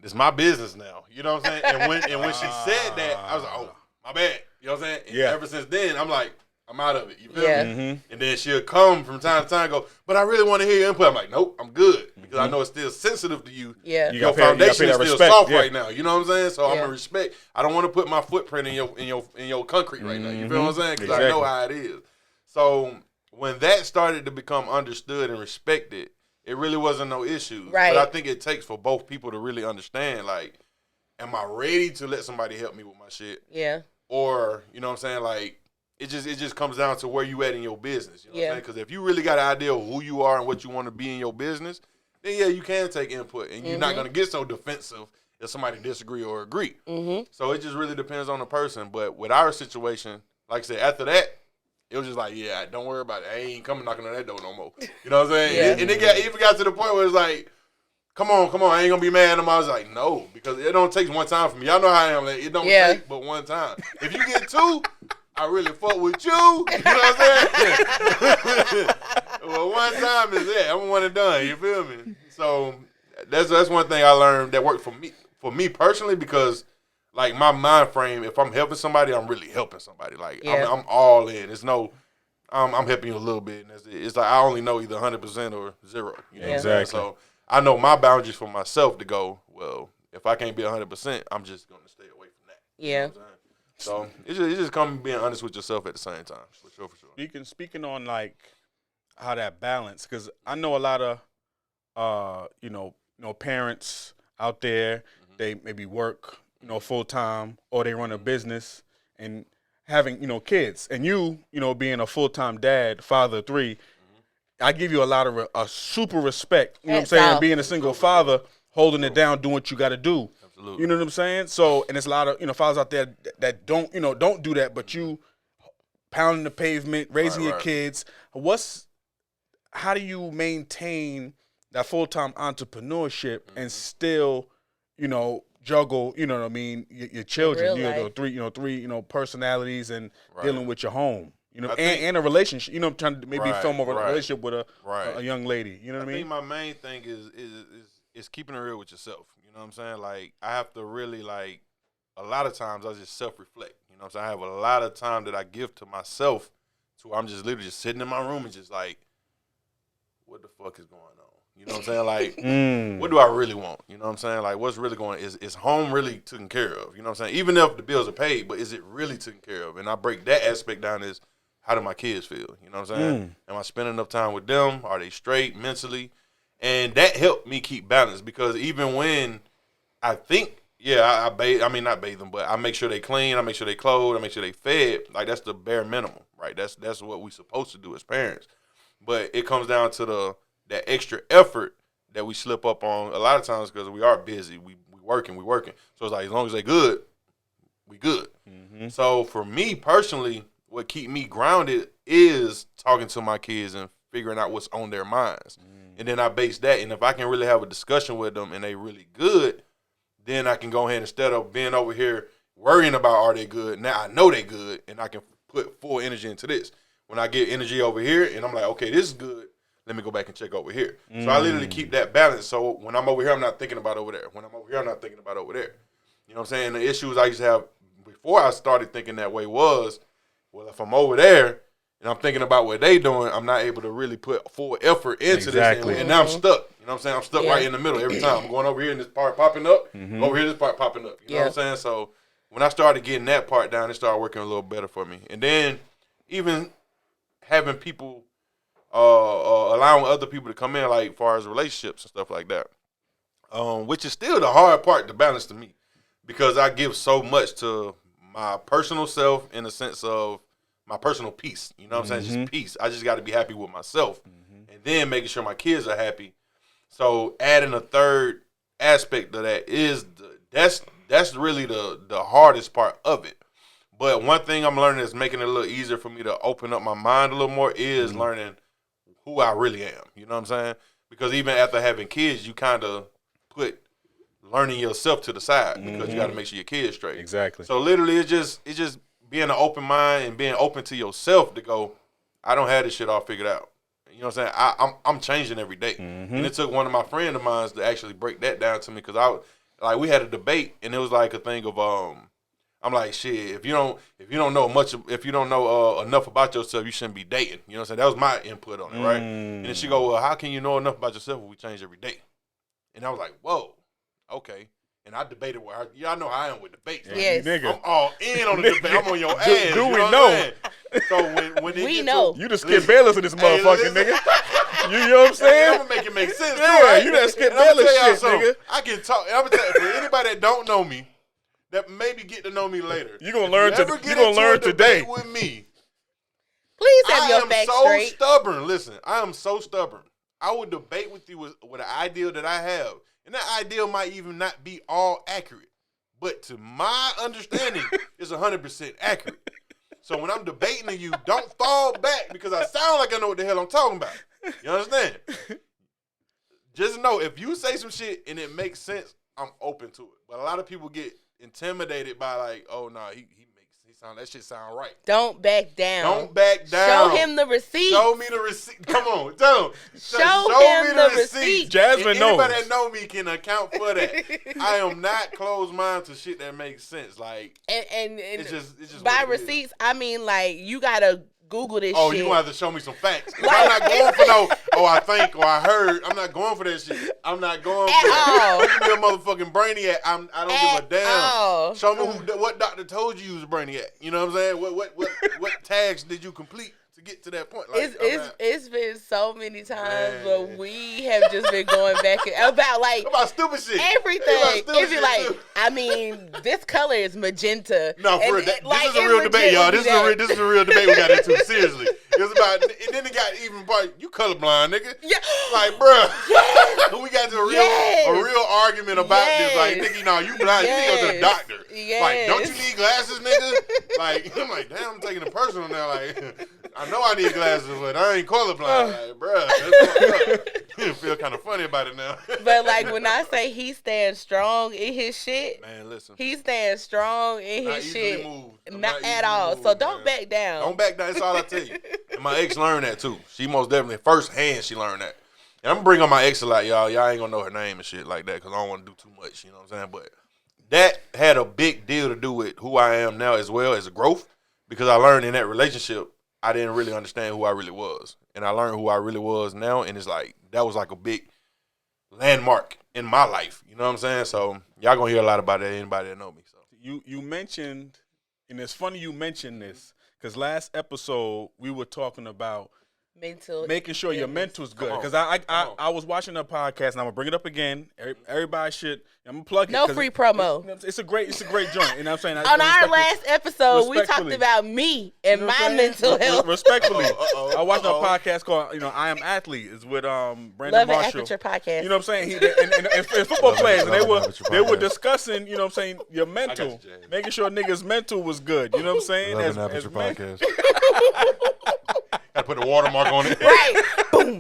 C: is my business now." You know what I'm saying? And when she said that, I was like, "Oh, my bad." You know what I'm saying? And ever since then, I'm like, I'm out of it. You feel me? And then she'll come from time to time and go, "But I really want to hear your input." I'm like, "Nope, I'm good," because I know it's still sensitive to you.
A: Yeah,
C: your foundation is still soft right now. You know what I'm saying? So I'm gonna respect. I don't want to put my footprint in your concrete right now. You feel what I'm saying? Because I know how it is. So when that started to become understood and respected, it really wasn't no issue.
A: Right.
C: But I think it takes for both people to really understand, like, am I ready to let somebody help me with my shit?
A: Yeah.
C: Or, you know what I'm saying, like, it just comes down to where you at in your business. You know what I'm saying? Because if you really got an idea of who you are and what you want to be in your business, then you can take input. And you're not going to get so defensive if somebody disagree or agree. So it just really depends on the person. But with our situation, like I said, after that, it was just like, don't worry about it. I ain't coming knocking on that door no more. You know what I'm saying?
A: Yeah.
C: And it even got to the point where it's like, come on, I ain't gonna be mad at him. I was like, no, because it don't take one time for me. Y'all know how I am. Like, it don't take but one time. If you get two, I really fuck with you. You know what I'm saying? Well, one time is it. I'm one and done. You feel me? So that's one thing I learned that worked for me personally, because like my mind frame, if I'm helping somebody, I'm really helping somebody. Like I'm all in. It's no, I'm helping you a little bit. And it's like I only know either 100% or 0. You know
B: Exactly.
C: So I know my boundaries for myself to go, well, if I can't be 100%, I'm just gonna stay away from that.
A: Yeah.
C: You know so it just comes being honest with yourself at the same time. For sure.
B: Speaking on like how that balance, because I know a lot of parents out there, they maybe work full time, or they run a business and having kids, and being a full time dad, father of 3, I give you a lot of a super respect. You know what I'm saying? Being a single father, holding it down, doing what you got to do.
C: Absolutely.
B: You know what I'm saying? So, and there's a lot of fathers out there that don't do that, but you pounding the pavement, raising your kids. How do you maintain that full time entrepreneurship and still juggle, you know what I mean, your children, three personalities and dealing with your home, and a relationship, trying to maybe film over a relationship with a young lady, you know what I mean?
C: I think my main thing is keeping it real with yourself. You know what I'm saying? Like, I have to really, like, a lot of times I just self-reflect. You know what I'm saying? I have a lot of time that I give to myself to where I'm just literally just sitting in my room and just like, what the fuck is going on? You know what I'm saying? Like, what do I really want? You know what I'm saying? Like, what's really going on? Is home really taken care of? You know what I'm saying? Even if the bills are paid, but is it really taken care of? And I break that aspect down as, how do my kids feel? You know what I'm saying? Am I spending enough time with them? Are they straight mentally? And that helped me keep balance, because even when I think, I bathe, I mean, not bathe them, but I make sure they clean, I make sure they clothed, I make sure they fed. Like, that's the bare minimum, right? That's what we supposed to do as parents. But it comes down to that extra effort that we slip up on a lot of times because we are busy. We working. So it's like, as long as they good, we good. Mm-hmm. So for me personally, what keep me grounded is talking to my kids and figuring out what's on their minds. And then I base that. And if I can really have a discussion with them and they really good, then I can go ahead, instead of being over here worrying about are they good, now I know they good and I can put full energy into this. When I get energy over here and I'm like, okay, this is good, let me go back and check over here. So I literally keep that balance. So when I'm over here, I'm not thinking about over there. When I'm over here, I'm not thinking about over there. You know what I'm saying? The issues I used to have before I started thinking that way was, well, if I'm over there and I'm thinking about what they doing, I'm not able to really put full effort into this. And now I'm stuck. You know what I'm saying? I'm stuck right in the middle every time. I'm going over here and this part popping up, over here this part popping up. You know what I'm saying? So when I started getting that part down, it started working a little better for me. And then even having people, allowing other people to come in, like, as far as relationships and stuff like that, which is still the hard part to balance to me, because I give so much to my personal self in the sense of my personal peace. You know what I'm saying? Just peace. I just got to be happy with myself, and then making sure my kids are happy. So adding a third aspect of that is that's really the hardest part of it. But one thing I'm learning is making it a little easier for me to open up my mind a little more is learning who I really am. You know what I'm saying? Because even after having kids, you kind of put learning yourself to the side because you got to make sure your kids straight.
B: Exactly.
C: So literally, it's just being an open mind and being open to yourself to go, I don't have this shit all figured out. You know what I'm saying? I'm changing every day. And it took one of my friends of mine to actually break that down to me, because we had a debate and it was like a thing of I'm like, shit, if you don't know enough about yourself, you shouldn't be dating. You know what I'm saying? That was my input on it, right? And then she go, well, how can you know enough about yourself if we change every day? And I was like, whoa, okay. And I debated with her. Y'all know how I am with debates. Right?
A: Yes.
C: I'm all in on the debate. I'm on your ass.
B: Do we
C: know?
B: know?
C: So when
A: we know.
B: You just Skip Bayless in this motherfucking nigga. You know what I'm saying?
C: I'm gonna make it make sense.
B: Yeah,
C: right?
B: You that Skip Bayless shit, nigga.
C: I can talk. I'm gonna tell you, for anybody that don't know me, that maybe get to know me later.
B: You gonna learn today
C: with me.
A: Please have your facts straight.
C: I am so stubborn. Listen, I am so stubborn. I would debate with you with an ideal that I have, and that ideal might even not be all accurate, but to my understanding, it's 100% accurate. So when I'm debating to you, don't fall back because I sound like I know what the hell I'm talking about. You understand? Just know if you say some shit and it makes sense, I'm open to it. But a lot of people get intimidated by like, oh no, that shit sound right.
A: Don't back down.
C: Don't back down.
A: Show him the receipt.
C: Show me the receipt. Come on, tell him.
A: Show him the receipt.
B: Jasmine knows.
C: Anybody that know me can account for that. I am not closed minded to shit that makes sense. Like,
A: and
C: it's just
A: by receipts, I mean like you gotta Google this shit.
C: Oh, you gonna have to show me some facts. I'm not going for no, I think or I heard. I'm not going for that shit. I'm not going for that. Give me a motherfucking brainiac. I don't give a damn. Show me what doctor told you was a brainiac. You know what I'm saying? What tags did you complete to get to that point? Like,
A: it's been so many times where we have just been going back about
C: stupid shit.
A: Everything. It'd be like, I mean, this color is magenta.
C: No, for real. This is a real debate, y'all. This is a real debate we got into. Seriously. It was about, and then it got even part, you colorblind, nigga. Yeah. Like, bruh. Yes. We got to a real argument about this. Like, nigga, you blind. You need to go to the doctor.
A: Yes.
C: Like, don't you need glasses, nigga? Like, I'm like, damn, I'm taking it personal now. Like, I know I need glasses, but I ain't colorblind. Like, bruh, that's fucked up. feel kind of funny about it now.
A: But like when I say he stands strong in his shit,
C: man, listen,
A: he stands strong in his shit. Not at all.
C: Moved,
A: so don't
C: man.
A: back down.
C: Don't back down. That's all I tell you. And my ex learned that too. She most definitely firsthand she learned that. And I'm gonna bring on my ex a lot, y'all. Y'all ain't gonna know her name and shit like that because I don't want to do too much. You know what I'm saying? But that had a big deal to do with who I am now as well as a growth because I learned in that relationship I didn't really understand who I really was. And I learned who I really was now, and it's like that was like a big landmark in my life. You know what I'm saying? So y'all gonna hear a lot about that. Anybody that know me. So
B: you mentioned, and it's funny you mentioned this because last episode we were talking about making sure your mental's good. Because I was watching a podcast and I'm gonna bring it up again. Everybody should. I'm gonna plug it.
A: No free promo.
B: It's a great joint. You know what I'm saying?
A: On our last episode, we talked about me and my mental health.
B: Respectfully, I watched a podcast called I Am Athlete. It's with Brandon
A: Love
B: Marshall.
A: Aperture podcast.
B: You know what I'm saying? And football players, and they were discussing. You know what I'm saying? Your mental, making sure niggas' mental was good. You know what I'm saying?
C: Love Aperture podcast. Gotta put a watermark on it.
A: Right. Boom.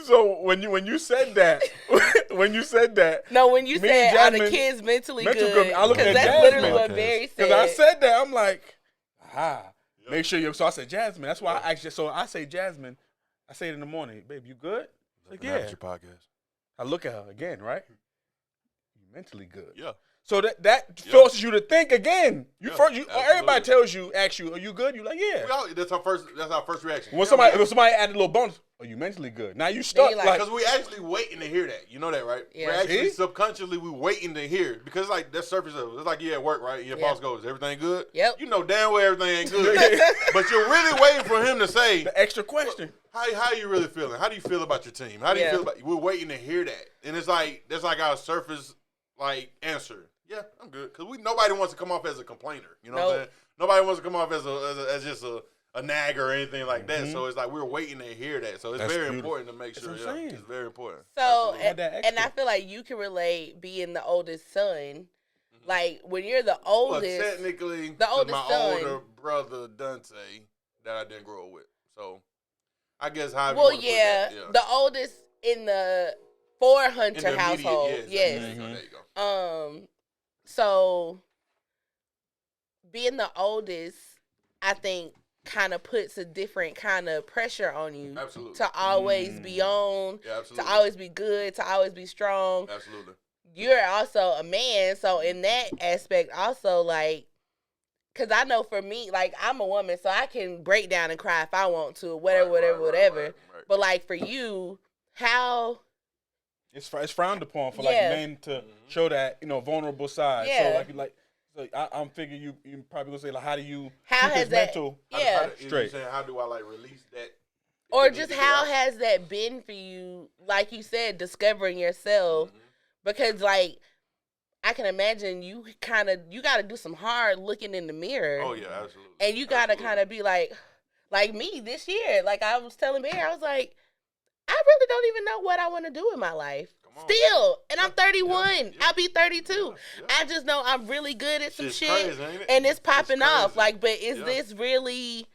B: So when you said that,
A: no, when you said are the
B: Jasmine,
A: kids mentally good,
B: I looked at
A: that's
B: Jasmine,
A: literally what Barry said.
B: Because I said that, I'm like, make sure you. So I said Jasmine. That's why I actually. So I say Jasmine. I say it in the morning, babe. You good? Like, yeah.
C: Your podcast.
B: I look at her again, right? You mentally good.
C: Yeah.
B: So that forces you to think again. Everybody asks you, are you good? You like, yeah.
C: That's our first reaction.
B: When somebody added a little bonus, are you mentally good? Now you stuck
C: because we actually waiting to hear that. You know that, right?
A: Yeah.
C: We're actually subconsciously we waiting to hear it because like that surface of it. It's like you at work, right? And your boss goes, everything good?
A: Yep.
C: You know damn well everything ain't good. But you're really waiting for him to say
B: the extra question.
C: How you really feeling? How do you feel about your team? How do you feel about we're waiting to hear that. And it's like that's like our surface like answer. Yeah, I'm good. Because nobody wants to come off as a complainer. You know what I'm saying? Nobody wants to come off as just a nagger or anything like that. So it's like we're waiting to hear that. So it's very important to make sure. It's very important.
A: So, and I feel like you can relate being the oldest son. Like, when you're the oldest.
C: Well, technically,
A: the oldest
C: my
A: son,
C: older brother, Dante, that I didn't grow up with. So, I guess how
A: Well, yeah, the oldest in the 4-hunter household. Yes.
C: There you go.
A: So, being the oldest, I think, kind of puts a different kind of pressure on you.
C: Absolutely.
A: To always be on, to always be good, to always be strong.
C: Absolutely.
A: You're also a man, so in that aspect, also, like, because I know for me, like, I'm a woman, so I can break down and cry if I want to, whatever.
C: Right.
A: But, like, for you, how...
B: It's frowned upon for like men to show that vulnerable side.
A: Yeah.
B: So I'm figuring you probably gonna say like how do you
A: how
B: keep
A: has that
B: mental
C: straight? Saying how do I like release that?
A: Or just how has that been for you? Like you said, discovering yourself because like I can imagine you got to do some hard looking in the mirror.
C: Oh yeah, absolutely.
A: And you got to kind of be like me this year. Like I was telling Bear, I was like, I really don't even know what I want to do in my life. Still. And I'm 31. Yeah. I'll be 32. Yeah. I just know I'm really good at some shit.
C: Crazy,
A: and it's popping off. Like, but is this really...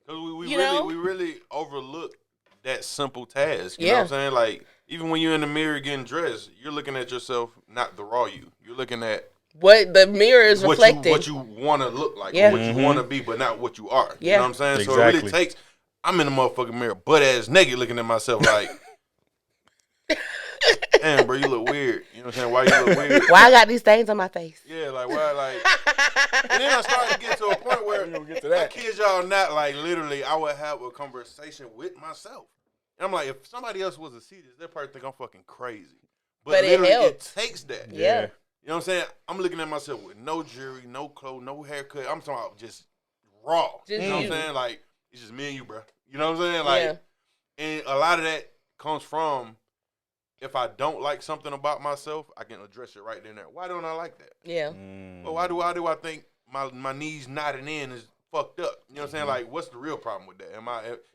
C: Because we really overlook that simple task. You know what I'm saying? Like, even when you're in the mirror getting dressed, you're looking at yourself, not the raw you. You're looking at...
A: What the mirror is reflecting.
C: What you want to look like. Or what you want to be, but not what you are. You know what I'm saying?
B: Exactly.
C: So it really takes... I'm in the motherfucking mirror, butt ass naked, looking at myself like, damn, bro, you look weird. You know what I'm saying? Why you look weird?
A: Why I got these stains on my face?
C: Yeah, like why, like. And then I started to get to a point where I kid y'all not, like literally, I would have a conversation with myself, and I'm like, if somebody else was to see this, they'd probably think I'm fucking crazy. But literally, it takes that.
A: Yeah.
C: You know what I'm saying? I'm looking at myself with no jewelry, no clothes, no haircut. I'm talking about just raw.
A: Just
C: you know what I'm saying? Like. It's just me and you, bro. You know what I'm saying? Like, and a lot of that comes from if I don't like something about myself, I can address it right then and there. Why don't I like that?
A: Yeah.
C: Well, why do I think my knees nodding in is fucked up? You know what I'm saying? Like, what's the real problem with that?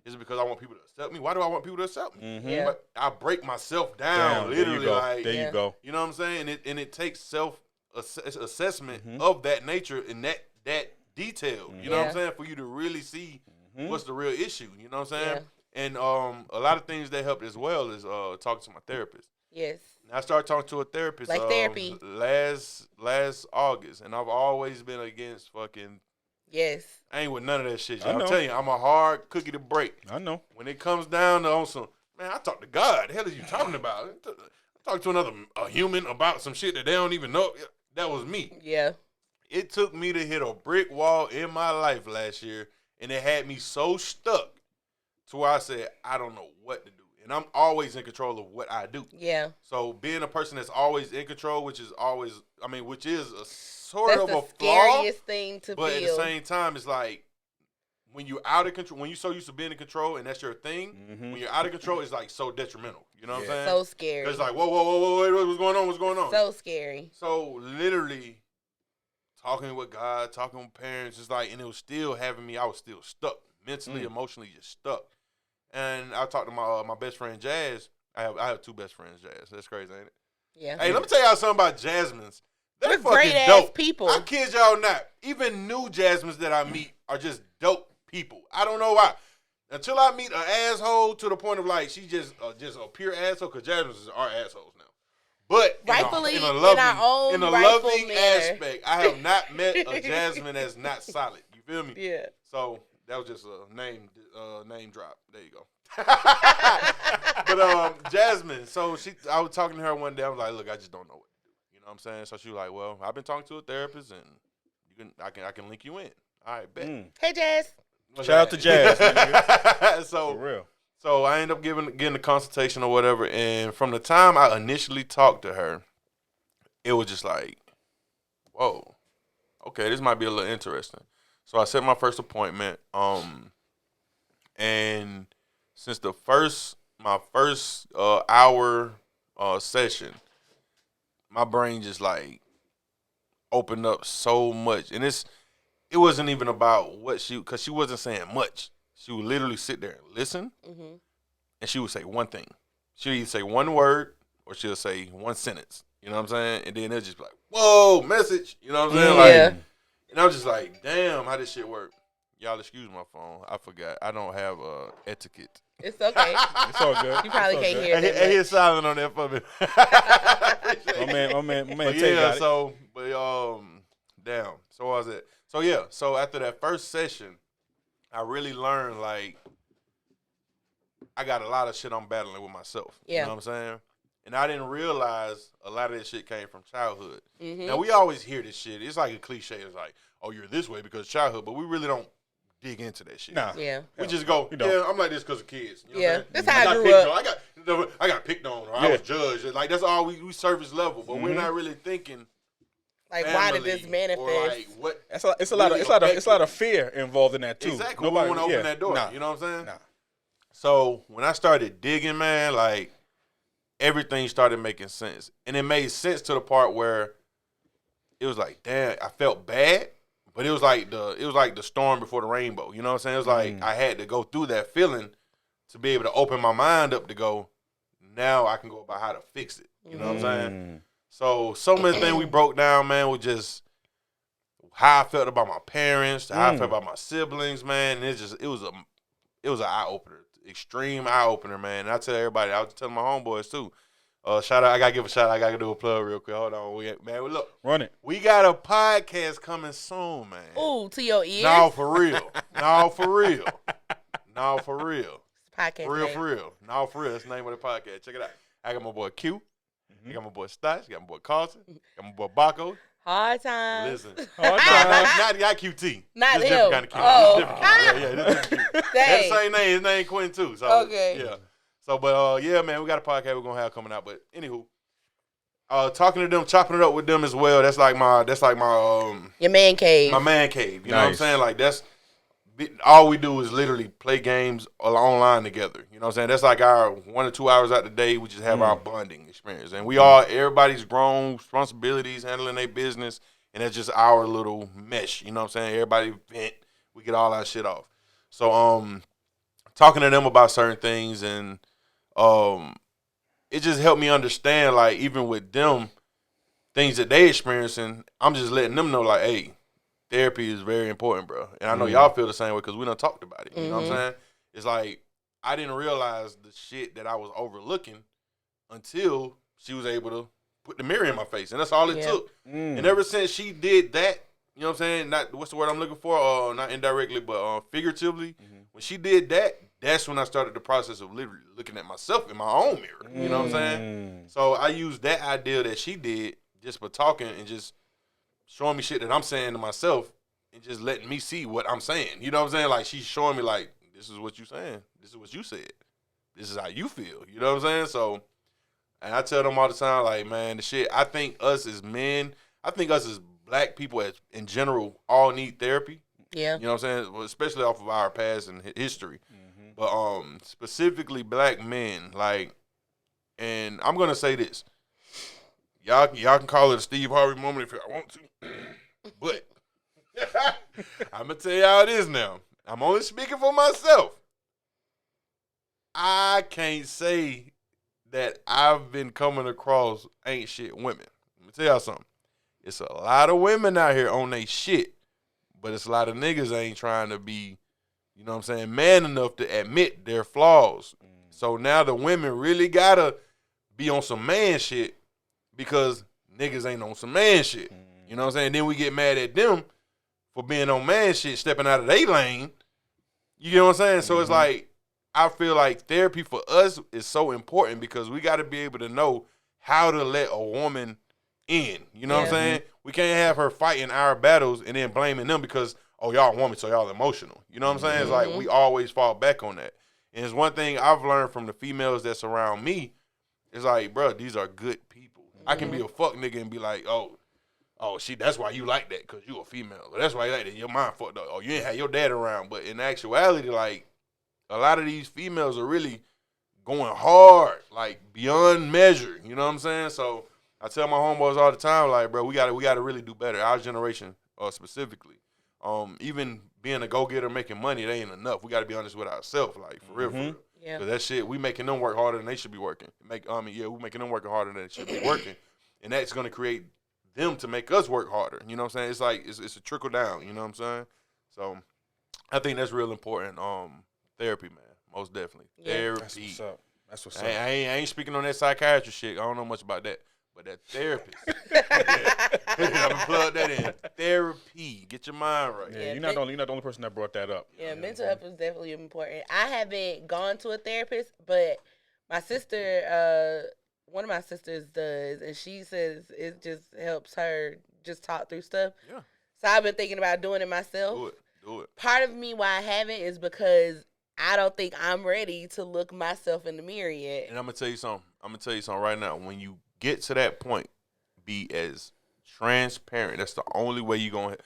C: Is it because I want people to accept me? Why do I want people to accept me?
A: Yeah.
C: But I break myself down, literally.
B: There you go.
C: You know what I'm saying? And it takes self-assessment of that nature and that detail. You know what I'm saying? For you to really see what's the real issue. You know what I'm saying? And a lot of things that helped as well is talking to my therapist.
A: Yes.
C: I started talking to a therapist
A: like therapy
C: last August, and I've always been against fucking.
A: Yes.
C: I ain't with none of that shit. I'm telling you, I'm a hard cookie to break.
B: I know.
C: When it comes down to on some, man, I talk to God. The hell are you talking about? I talk to a human about some shit that they don't even know. That was me.
A: Yeah.
C: It took me to hit a brick wall in my life last year, and it had me so stuck to where I said, I don't know what to do. And I'm always in control of what I do.
A: Yeah.
C: So being a person that's always in control, which is a sort of a flaw.
A: Scariest thing to
C: but
A: feel.
C: At the same time, it's like when you're out of control, when you're so used to being in control and that's your thing, when you're out of control, it's like so detrimental. You know what I'm saying?
A: So scary.
C: It's like, whoa, wait, what's going on? What's going on?
A: So scary.
C: So literally talking with God, talking with parents, it's like, and it was still having me, I was still stuck. Mentally, emotionally, just stuck. And I talked to my best friend Jazz. I have two best friends, Jazz. That's crazy, ain't it?
A: Yeah.
C: Hey, let me tell y'all something about Jasmines. They're fucking
A: great
C: dope.
A: ass people.
C: I kid y'all not. Even new Jasmines that I meet are just dope people. I don't know why. Until I meet an asshole to the point of like she's just a pure asshole, because Jasmines are assholes now. But
A: rightfully
C: in a loving
A: manner.
C: aspect, I have not met a Jasmine that's not solid. You feel me?
A: Yeah.
C: So that was just a name drop. There you go. But Jasmine, so I was talking to her one day. I was like, look, I just don't know what to do. You know what I'm saying? So she was like, well, I've been talking to a therapist, and I can link you in. All right, bet.
A: Hey, Jazz.
B: Shout out to Jazz.
C: So
B: for real.
C: So I ended up getting a consultation or whatever, and from the time I initially talked to her, it was just like, whoa, okay, this might be a little interesting. So I set my first appointment, and since my first hour session, my brain just like opened up so much, and it wasn't even about because she wasn't saying much. She would literally sit there and listen, and she would say one thing. She would either say one word or she'll say one sentence. You know what I'm saying? And then they'll just be like, whoa, message. You know what I'm saying? Like, and I was just like, damn, how this shit work? Y'all excuse my phone. I forgot. I don't have etiquette.
A: It's okay.
B: It's all good.
A: You probably can't hear that.
C: Hey, he's silent on that for me.
B: my man,
C: yeah, so, damn. So what was it? So, yeah. So, after that first session, I really learned, like, I got a lot of shit I'm battling with myself.
A: Yeah.
C: You know what I'm saying? And I didn't realize a lot of this shit came from childhood. Now, we always hear this shit. It's like a cliche. It's like, oh, you're this way because of childhood. But we really don't dig into that shit.
B: Nah.
A: Yeah.
C: We just go, yeah, I'm like this because of kids. You know
A: That's how I grew up.
C: I got picked on or I was judged. Like, that's all we surface level. But we're not really thinking.
A: Like, why did this manifest?
C: Or like, what
B: it's a lot of fear involved in that too.
C: Exactly. Nobody want to open that door.
B: Nah.
C: You know what I'm saying?
B: Nah.
C: So when I started digging, man, like everything started making sense, and it made sense to the part where it was like, damn, I felt bad, but it was like the storm before the rainbow. You know what I'm saying? It was like I had to go through that feeling to be able to open my mind up to go. Now I can go about how to fix it. You know what I'm saying? So many things we broke down, man, was just how I felt about my parents, how I felt about my siblings, man. And it was an eye opener, extreme eye opener, man. And I tell everybody, I was telling my homeboys too. Shout out, I gotta give a shout out. I gotta do a plug real quick. Hold on, look,
B: run it.
C: We got a podcast coming soon, man.
A: Ooh, to your ears?
C: No, for real. No, for real.
A: Podcast
C: For real. No, for real. That's the name of the podcast. Check it out. I got my boy Q. I got my boy Stas. Got my boy Carlson. Got my boy Baco.
A: Hard times.
C: Listen. Not QT.
A: Not
C: this
A: him.
C: Different kind of Q.
A: Oh.
C: This different Q. Yeah, this different Q. That's the same name. His name Quinn too. So,
A: okay.
C: Yeah. So, but yeah, man, we got a podcast we're gonna have coming out. But anywho, talking to them, chopping it up with them as well. That's like my
A: your man cave.
C: My man cave. You know what I'm saying? Like that's all we do is literally play games online together. You know what I'm saying? That's like our 1 or 2 hours out the day. We just have our bonding experience. And everybody's grown, responsibilities, handling their business. And that's just our little mesh. You know what I'm saying? Everybody vent. We get all our shit off. So, talking to them about certain things and it just helped me understand, like, even with them, things that they experiencing, I'm just letting them know, like, hey, therapy is very important, bro. And I know y'all feel the same way because we done talked about it. You know what I'm saying? It's like I didn't realize the shit that I was overlooking until she was able to put the mirror in my face. And that's all it took. And ever since she did that, you know what I'm saying? Not what's the word I'm looking for? Not indirectly, but figuratively. When she did that, that's when I started the process of literally looking at myself in my own mirror. You know what I'm saying? So I used that idea that she did just for talking and just showing me shit that I'm saying to myself and just letting me see what I'm saying. You know what I'm saying? Like, she's showing me, like, this is what you saying. This is what you said. This is how you feel. You know what I'm saying? So, and I tell them all the time, like, man, the shit, I think us as men, I think us as black people in general all need therapy.
A: Yeah.
C: You know what I'm saying? Well, especially off of our past and history. But specifically black men, like, and I'm going to say this. Y'all can call it a Steve Harvey moment if y'all want to. But I'm going to tell y'all it is now. I'm only speaking for myself. I can't say that I've been coming across ain't shit women. Let me tell y'all something. It's a lot of women out here on they shit, but it's a lot of niggas ain't trying to be, you know what I'm saying, man enough to admit their flaws. So now the women really gotta be on some man shit because niggas ain't on some man shit. You know what I'm saying? Then we get mad at them for being on man shit, stepping out of their lane. You get what I'm saying? So it's like, I feel like therapy for us is so important because we got to be able to know how to let a woman in. You know what I'm saying? We can't have her fighting our battles and then blaming them because, oh, y'all woman, so y'all emotional. You know what I'm saying? It's like we always fall back on that. And it's one thing I've learned from the females that surround me. It's like, bro, these are good people. I can be a fuck nigga and be like, oh, that's why you like that because you a female. Or that's why you like that. Your mind fucked up. Oh, you ain't had your dad around. But in actuality, like, a lot of these females are really going hard, like, beyond measure. You know what I'm saying? So I tell my homeboys all the time, like, bro, we gotta really do better. Our generation, specifically. Even being a go-getter, making money, it ain't enough. We got to be honest with ourselves, like, for real, for real. Yeah. Because that shit, we making them work harder than they should be working. We making them work harder than they should be working. And that's going to create them to make us work harder. You know what I'm saying? It's like, it's a trickle down, you know what I'm saying? So I think that's real important. Therapy, man. Most definitely. Yeah. Therapy.
B: That's what's up.
C: I ain't speaking on that psychiatry shit. I don't know much about that. But that therapist. I'm going to plug that in. Therapy. Get your mind right.
B: Yeah, you're not the only person that brought that up.
A: Yeah, mental health is definitely important. I haven't gone to a therapist, but my sister, one of my sisters does, and she says it just helps her just talk through stuff. Yeah. So I've been thinking about doing it myself.
C: Do it.
A: Part of me why I haven't is because I don't think I'm ready to look myself in the mirror yet.
C: And I'm going to tell you something right now. When you get to that point, be as transparent. That's the only way you're going to.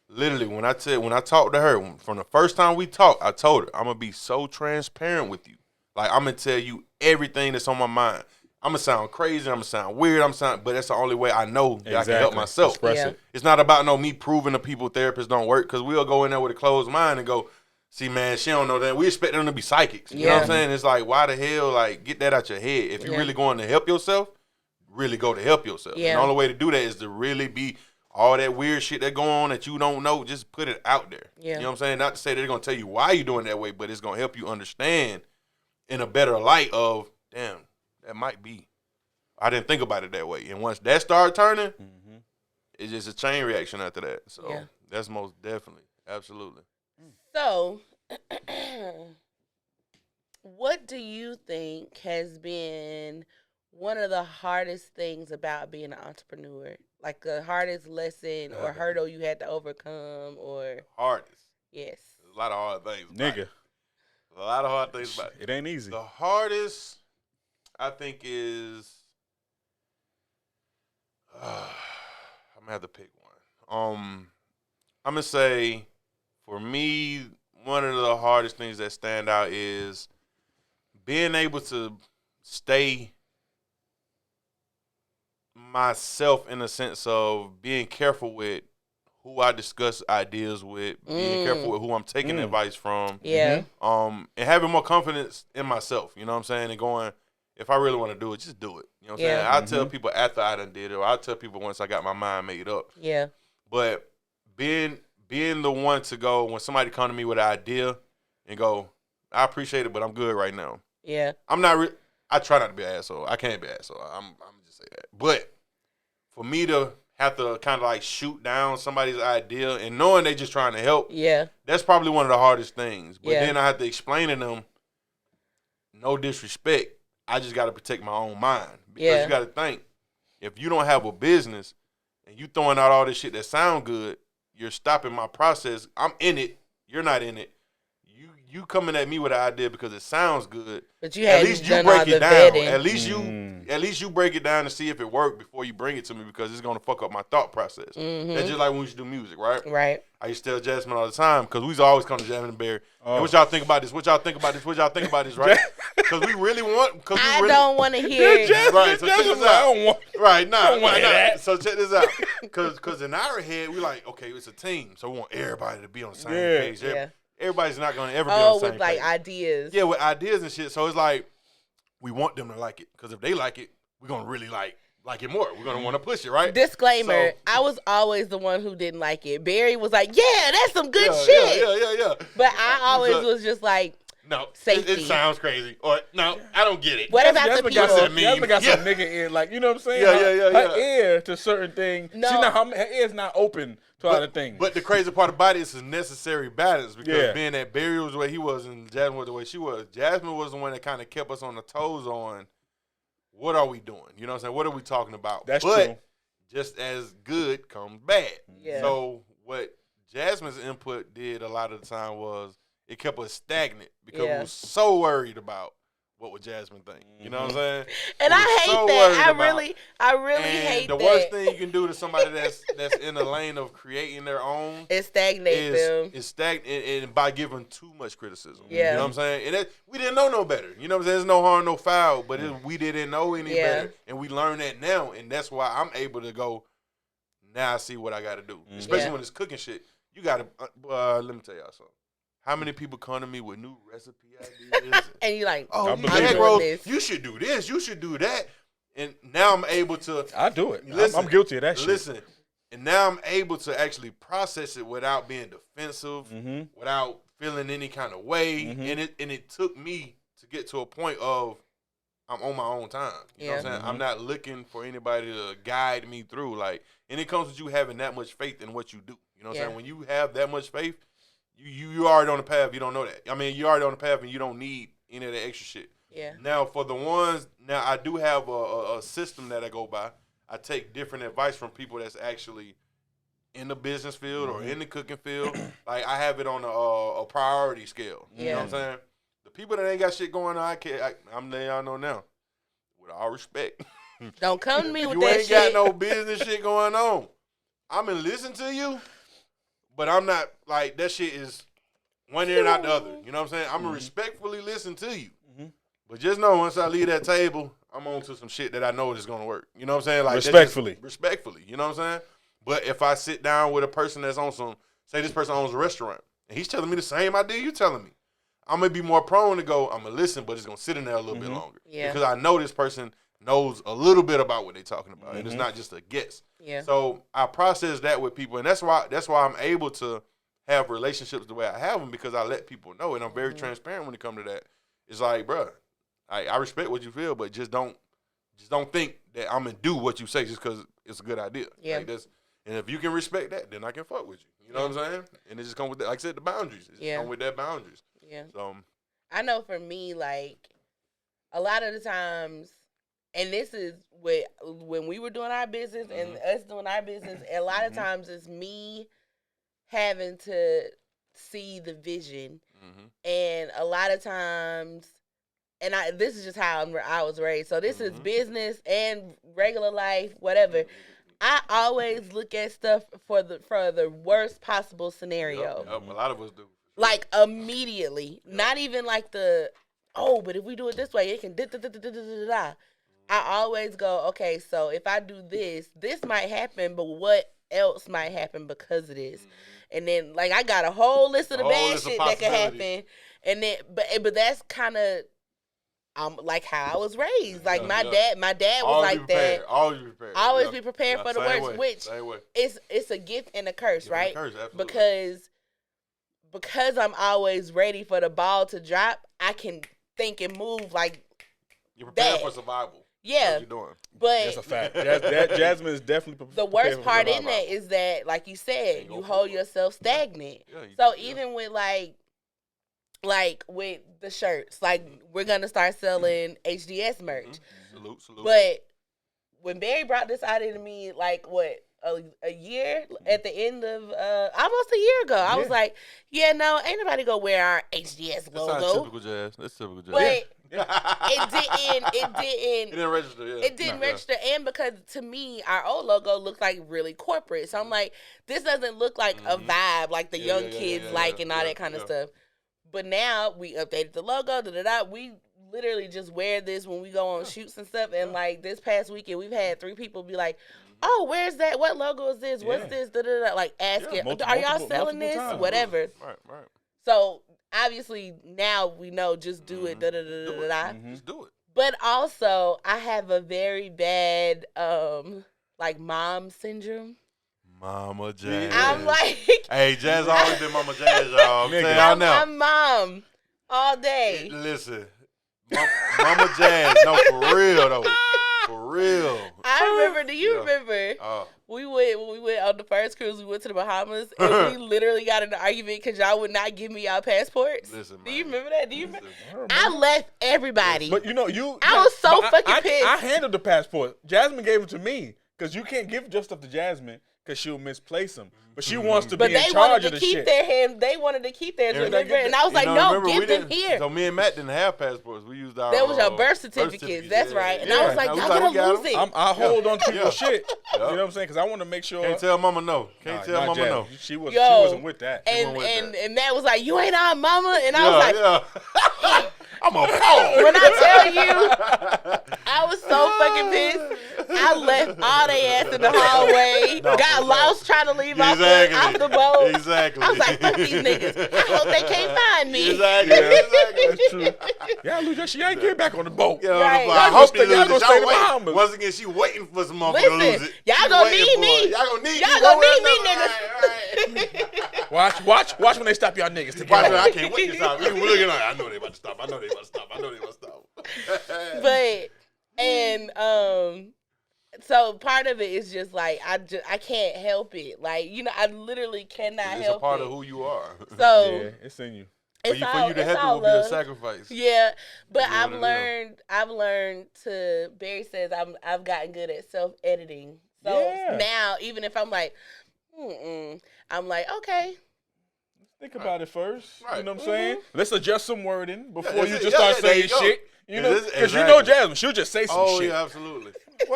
C: Literally, when I talked to her, from the first time we talked, I told her, I'm going to be so transparent with you. Like, I'm going to tell you everything that's on my mind. I'm going to sound crazy. I'm going to sound weird. But that's the only way I know that I can help myself.
B: It.
C: It's not about me proving to people therapists don't work, because we'll go in there with a closed mind and go, see, man, she don't know that. We expect them to be psychics. You know what I'm saying? It's like, why the hell, like, get that out your head. If you're really going to help yourself, really go to help yourself. Yeah. And the only way to do that is to really be all that weird shit that go on that you don't know, just put it out there. Yeah. You know what I'm saying? Not to say they're going to tell you why you're doing that way, but it's going to help you understand in a better light of, damn, that might be. I didn't think about it that way. And once that started turning, it's just a chain reaction after that. So that's most definitely. Absolutely.
A: So, what do you think has been one of the hardest things about being an entrepreneur? Like the hardest lesson or hurdle you had to overcome, or
C: hardest?
A: Yes.
C: There's a lot of hard things.
B: Nigga.
C: A lot of hard things about it.
B: It ain't easy.
C: The hardest, I think, is I'm gonna have to pick one. I'm gonna say, for me, one of the hardest things that stand out is being able to stay myself, in a sense of being careful with who I discuss ideas with, being careful with who I'm taking advice from.
A: Yeah.
C: And having more confidence in myself, you know what I'm saying? And going, if I really want to do it, just do it. You know what I'm saying? I tell people after I done did it, or I tell people once I got my mind made up.
A: Yeah.
C: But being the one to go, when somebody come to me with an idea and go, I appreciate it, but I'm good right now.
A: Yeah.
C: I'm not. I try not to be an asshole. I can't be an asshole. I'm just say that. But for me to have to kind of like shoot down somebody's idea and knowing they just trying to help, that's probably one of the hardest things. But then I have to explain to them, no disrespect, I just got to protect my own mind. Because you got to think, if you don't have a business and you throwing out all this shit that sound good, you're stopping my process. I'm in it. You're not in it. You coming at me with an idea because it sounds good.
A: But you had done all the vetting.
C: At least you break it down and see if it worked before you bring it to me because it's gonna fuck up my thought process. Mm-hmm. That's just like when we used to do music, right?
A: Right.
C: I used to tell Jasmine all the time because we used to always come to Jasmine and Barry. And what y'all think about this? What y'all think about this? What y'all think about this? Right? Because we really want.
A: I don't want to hear it.
C: Right. So check this out. Right.
B: Nah.
C: So check this out. Because in our head we like, okay, it's a team, so we want everybody to be on the same page.
A: Yeah.
C: Everybody's not going to ever be on the same
A: with like
C: page.
A: ideas.
C: Yeah, with ideas and shit. So it's like we want them to like it because if they like it, we're going to really like it more. We're going to want to push it, right?
A: Disclaimer, I was always the one who didn't like it. Barry was like, yeah, that's some good shit.
C: Yeah.
A: But I always was just like,
C: no,
A: safety.
C: It sounds crazy. Or, no, I don't get it.
A: What about the people?
B: Jasmine got some nigga ear, like, you know what I'm saying? Her ear to certain things. No. Her ear's not open to other things.
C: But the crazy part about it is a necessary balance because being that Barry was the way he was and Jasmine was the way she was, Jasmine was the one that kind of kept us on the toes on what are we doing? You know what I'm saying? What are we talking about?
B: That's true.
C: Just as good comes bad.
A: Yeah.
C: So what Jasmine's input did a lot of the time was it kept us stagnant because we were so worried about what would Jasmine think. You know what I'm saying?
A: And I hate that. I really hate that.
C: The worst thing you can do to somebody that's in the lane of creating their own
A: is stagnate them.
C: Is stagnate and by giving too much criticism.
A: Yeah.
C: You know what I'm saying? And we didn't know no better. You know what I'm saying? There's no harm, no foul. But we didn't know any better. And we learned that now. And that's why I'm able to go, now I see what I got to do. Especially when it's cooking shit. You got to, let me tell y'all something. How many people come to me with new recipe ideas?
A: And you're like,
C: oh, Eggrolls, you should do this, you should do that. And now I'm able to.
B: I do it.
C: Listen,
B: I'm guilty of that shit.
C: Listen, and now I'm able to actually process it without being defensive, without feeling any kind of way. And it took me to get to a point of I'm on my own time. You know what I'm saying? I'm not looking for anybody to guide me through. Like, and it comes with you having that much faith in what you do. You know what I'm saying? When you have that much faith, you already on the path. You don't know that. I mean, you already on the path, and you don't need any of that extra shit.
A: Yeah.
C: Now, for the ones, I do have a system that I go by. I take different advice from people that's actually in the business field or in the cooking field. Like, I have it on a priority scale. You know what I'm saying? The people that ain't got shit going on, I'm letting y'all know now. With all respect.
A: Don't come to me with that shit.
C: You ain't got no business shit going on. I'm going to listen to you. But I'm not, like, that shit is one ear and out the other. You know what I'm saying? I'm going to respectfully listen to you. But just know once I leave that table, I'm on to some shit that I know is going to work. You know what I'm saying? Like
B: respectfully.
C: Respectfully. You know what I'm saying? But if I sit down with a person that's on some, say this person owns a restaurant, and he's telling me the same idea you're telling me, I'm going to be more prone to go, I'm going to listen, but it's going to sit in there a little bit longer. Yeah. Because I know this person knows a little bit about what they're talking about, and it's not just a guess.
A: Yeah.
C: So I process that with people, and that's why I'm able to have relationships the way I have them because I let people know, and I'm very transparent when it comes to that. It's like, bro, I respect what you feel, but just don't think that I'm gonna do what you say just because it's a good idea.
A: Yeah.
C: Like this, and if you can respect that, then I can fuck with you. You know what I'm saying? And it just comes with that, like I said, the boundaries. It just comes with that boundaries.
A: Yeah.
C: So
A: I know for me, like a lot of the times. And this is when we were doing our business and us doing our business, a lot of times it's me having to see the vision. And a lot of times, and this is just how I was raised. So this is business and regular life, whatever. I always look at stuff for the worst possible scenario.
C: Yep, a lot of us do.
A: Like immediately. Not even like but if we do it this way, it can da-da-da-da-da-da-da. I always go, okay, so if I do this might happen, but what else might happen because of this? And then, like, I got a whole list of the bad shit that could happen. And then, but that's kind of, like how I was raised. Like my dad was like that.
C: Always be prepared.
A: Always be prepared for the worst, which it's a gift and a curse, right?
C: Curse, absolutely.
A: Because because I'm always ready for the ball to drop, I can think and move like
C: you're prepared for survival.
A: Yeah,
C: what you're doing.
A: But
B: that's a fact. Jasmine is definitely
A: the worst part in that is that, like you said, you hold yourself stagnant. So even with like with the shirts, like we're gonna start selling HDS merch.
C: Salute.
A: But when Barry brought this idea to me, like a year at the end of almost a year ago, I was like, yeah, no, ain't nobody gonna wear our HDS logo.
C: That's typical Jazz. That's typical Jazz.
A: But it didn't
C: register. Yeah.
A: It didn't register, and because to me, our old logo looked like really corporate. So I'm like, this doesn't look like a vibe like the young kids like and all that kind of stuff. But now we updated the logo. We literally just wear this when we go on shoots and stuff. And like this past weekend, we've had 3 people be like, "Oh, where's that? What logo is this? What's this?" Like asking, "Are y'all selling this?
B: Times.
A: Whatever."
C: Right.
A: So obviously now we know just do it.
C: Just do it.
A: But also I have a very bad like mom syndrome.
C: Mama Jazz.
A: I'm like,
C: hey, Jazz always been Mama Jazz, y'all.
A: I'm mom all day.
C: Listen, Mama Jazz. No, for real though. For real.
A: I remember. Do you remember? When we went on the first cruise, we went to the Bahamas, and we literally got in an argument because y'all would not give me our passports.
C: Listen,
A: do you remember that? I left everybody.
B: But
A: I was so fucking pissed.
B: I handled the passport. Jasmine gave it to me because you can't give just stuff to Jasmine because she'll misplace them. But she wants to be in charge of the shit.
A: They wanted to keep theirs, and I was like, no, give them here.
C: So me and Matt didn't have passports. We used our.
A: That was your birth certificates. That's right. And I was like, y'all gonna lose it.
B: I hold on to people's shit. You know what I'm saying? Because I want to make sure.
C: Can't tell Mama no. Can't tell Mama no.
B: She wasn't with that.
A: And Matt was like, you ain't our mama. And I was like,
C: I'm a pause.
A: When I tell you, I was so fucking pissed. I left all they ass in the hallway. Got lost trying to leave off the boat.
C: Exactly.
A: I was like, fuck these niggas. I hope they can't find me.
C: Exactly.
B: That's true. Yeah, Lucia, she ain't getting back on the boat.
C: Yeah, right. I hope they lose it. Once again, she waiting for some motherfucker to lose it.
A: Y'all gonna need me.
C: Y'all gonna need me,
B: niggas. Watch when they stop y'all niggas together.
C: I can't wait to stop. We're looking like, I know they about to stop.
A: So part of it is just like I can't help it. Like, I literally cannot help it. It's a
C: part of who you are.
A: So
B: yeah, it's in you.
C: For you to help it will be a sacrifice.
A: Yeah, but I've learned to. Barry says I've gotten good at self-editing. So now, even if I'm like, I'm like, okay.
B: Think about it first.
C: Right.
B: You know what I'm saying? Let's adjust some wording before you just start saying shit. Because
C: exactly.
B: Jasmine, she'll just say some shit.
C: Oh, yeah, absolutely.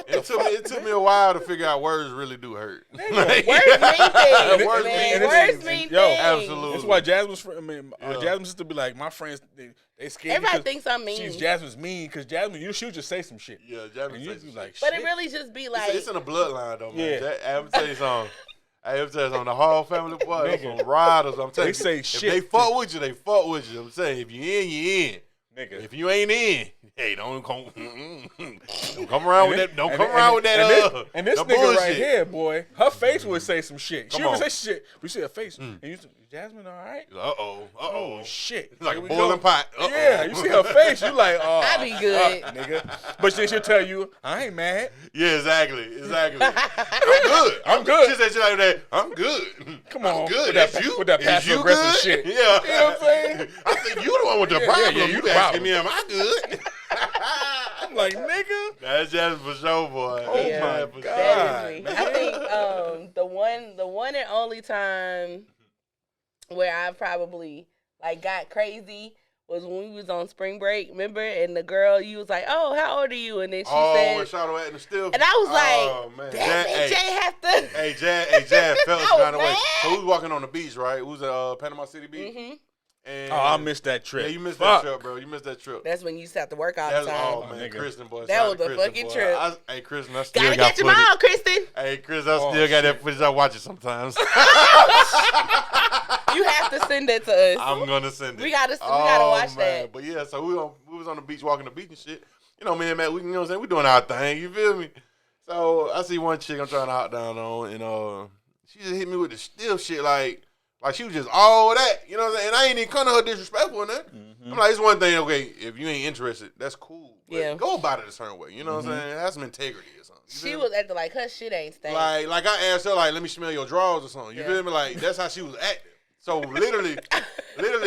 C: It took me a while to figure out words really do hurt.
A: Words mean things.
C: Absolutely.
B: That's why Jasmine's sister be like, my friends, they scared.
A: Everybody thinks I'm mean.
B: Jasmine's mean because Jasmine, she'll just say some shit.
C: Yeah, Jasmine
B: say some
C: like
B: shit.
A: But it really just be like.
C: It's in the bloodline, though, man.
B: Yeah.
C: I'm tell you something. On the Hall family, boy, some riders. I'm telling you,
B: say shit.
C: If they fuck with you, they fuck with you. I'm saying, if you in, you in.
B: Nigga.
C: If you ain't in, hey, don't come around with that. Don't come around with that.
B: And this nigga
C: bullshit
B: right here, boy, her face would say some shit. She would say shit. We see her face, and you say, Jasmine, all right?
C: Oh,
B: shit.
C: It's like a boiling pot.
B: Yeah, you see her face, you like, oh,
A: I be good,
B: nigga. But then she'll tell you, I ain't mad.
C: Yeah, exactly. I'm good. She said shit like that. I'm good.
B: Come on,
C: I'm good.
B: With that passive aggressive shit.
C: Yeah,
B: you know what I'm saying?
C: I think you the one with the problem.
B: Yeah,
C: you asking me, am I good?
B: I'm like, nigga.
C: That's just for sure, boy.
B: Oh my God.
A: That is me. I think the one and only time where I probably like got crazy was when we was on spring break, remember? And the girl, you was like, "Oh, how old are you?" And then she said,
C: "Shadow at the still."
A: And I was like, "Damn it, Jay have to."
C: Hey, Jay felt kind of way. So we was walking on the beach, right? It was at Panama City Beach.
A: Mm-hmm.
C: And
B: I missed that trip.
C: Yeah, you missed that trip, bro. You missed that trip.
A: That's when you used to have to work all the time.
C: Oh, man, Kristen, boy.
A: That was the fucking trip.
C: Hey, Kristen, I still
A: gotta
C: got
A: get your mom, Kristen.
C: Hey, Chris, I still got that footage. I watch it sometimes.
A: You have to send it to us.
C: I'm gonna send it.
A: We gotta watch that.
C: But yeah, so we was on the beach walking the beach and shit. You know, me and Matt, you know what I'm saying? We doing our thing. You feel me? So I see one chick I'm trying to hop down on, and she just hit me with the still shit like, Like, she was just all that, you know what I'm saying? And I ain't even come to her disrespectful in that. I'm like, it's one thing, okay, if you ain't interested, that's cool. But go about it a certain way, you know what I'm saying? Have some integrity or something.
A: She was acting like her shit ain't stank.
C: Like I asked her, like, let me smell your drawers or something. You feel me? Like, that's how she was acting. So literally,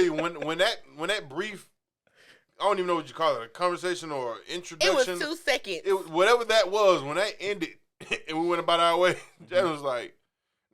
C: when that brief, I don't even know what you call it, a conversation or introduction.
A: It was 2 seconds.
C: Whatever that was, when that ended and we went about our way, Jasmine was like,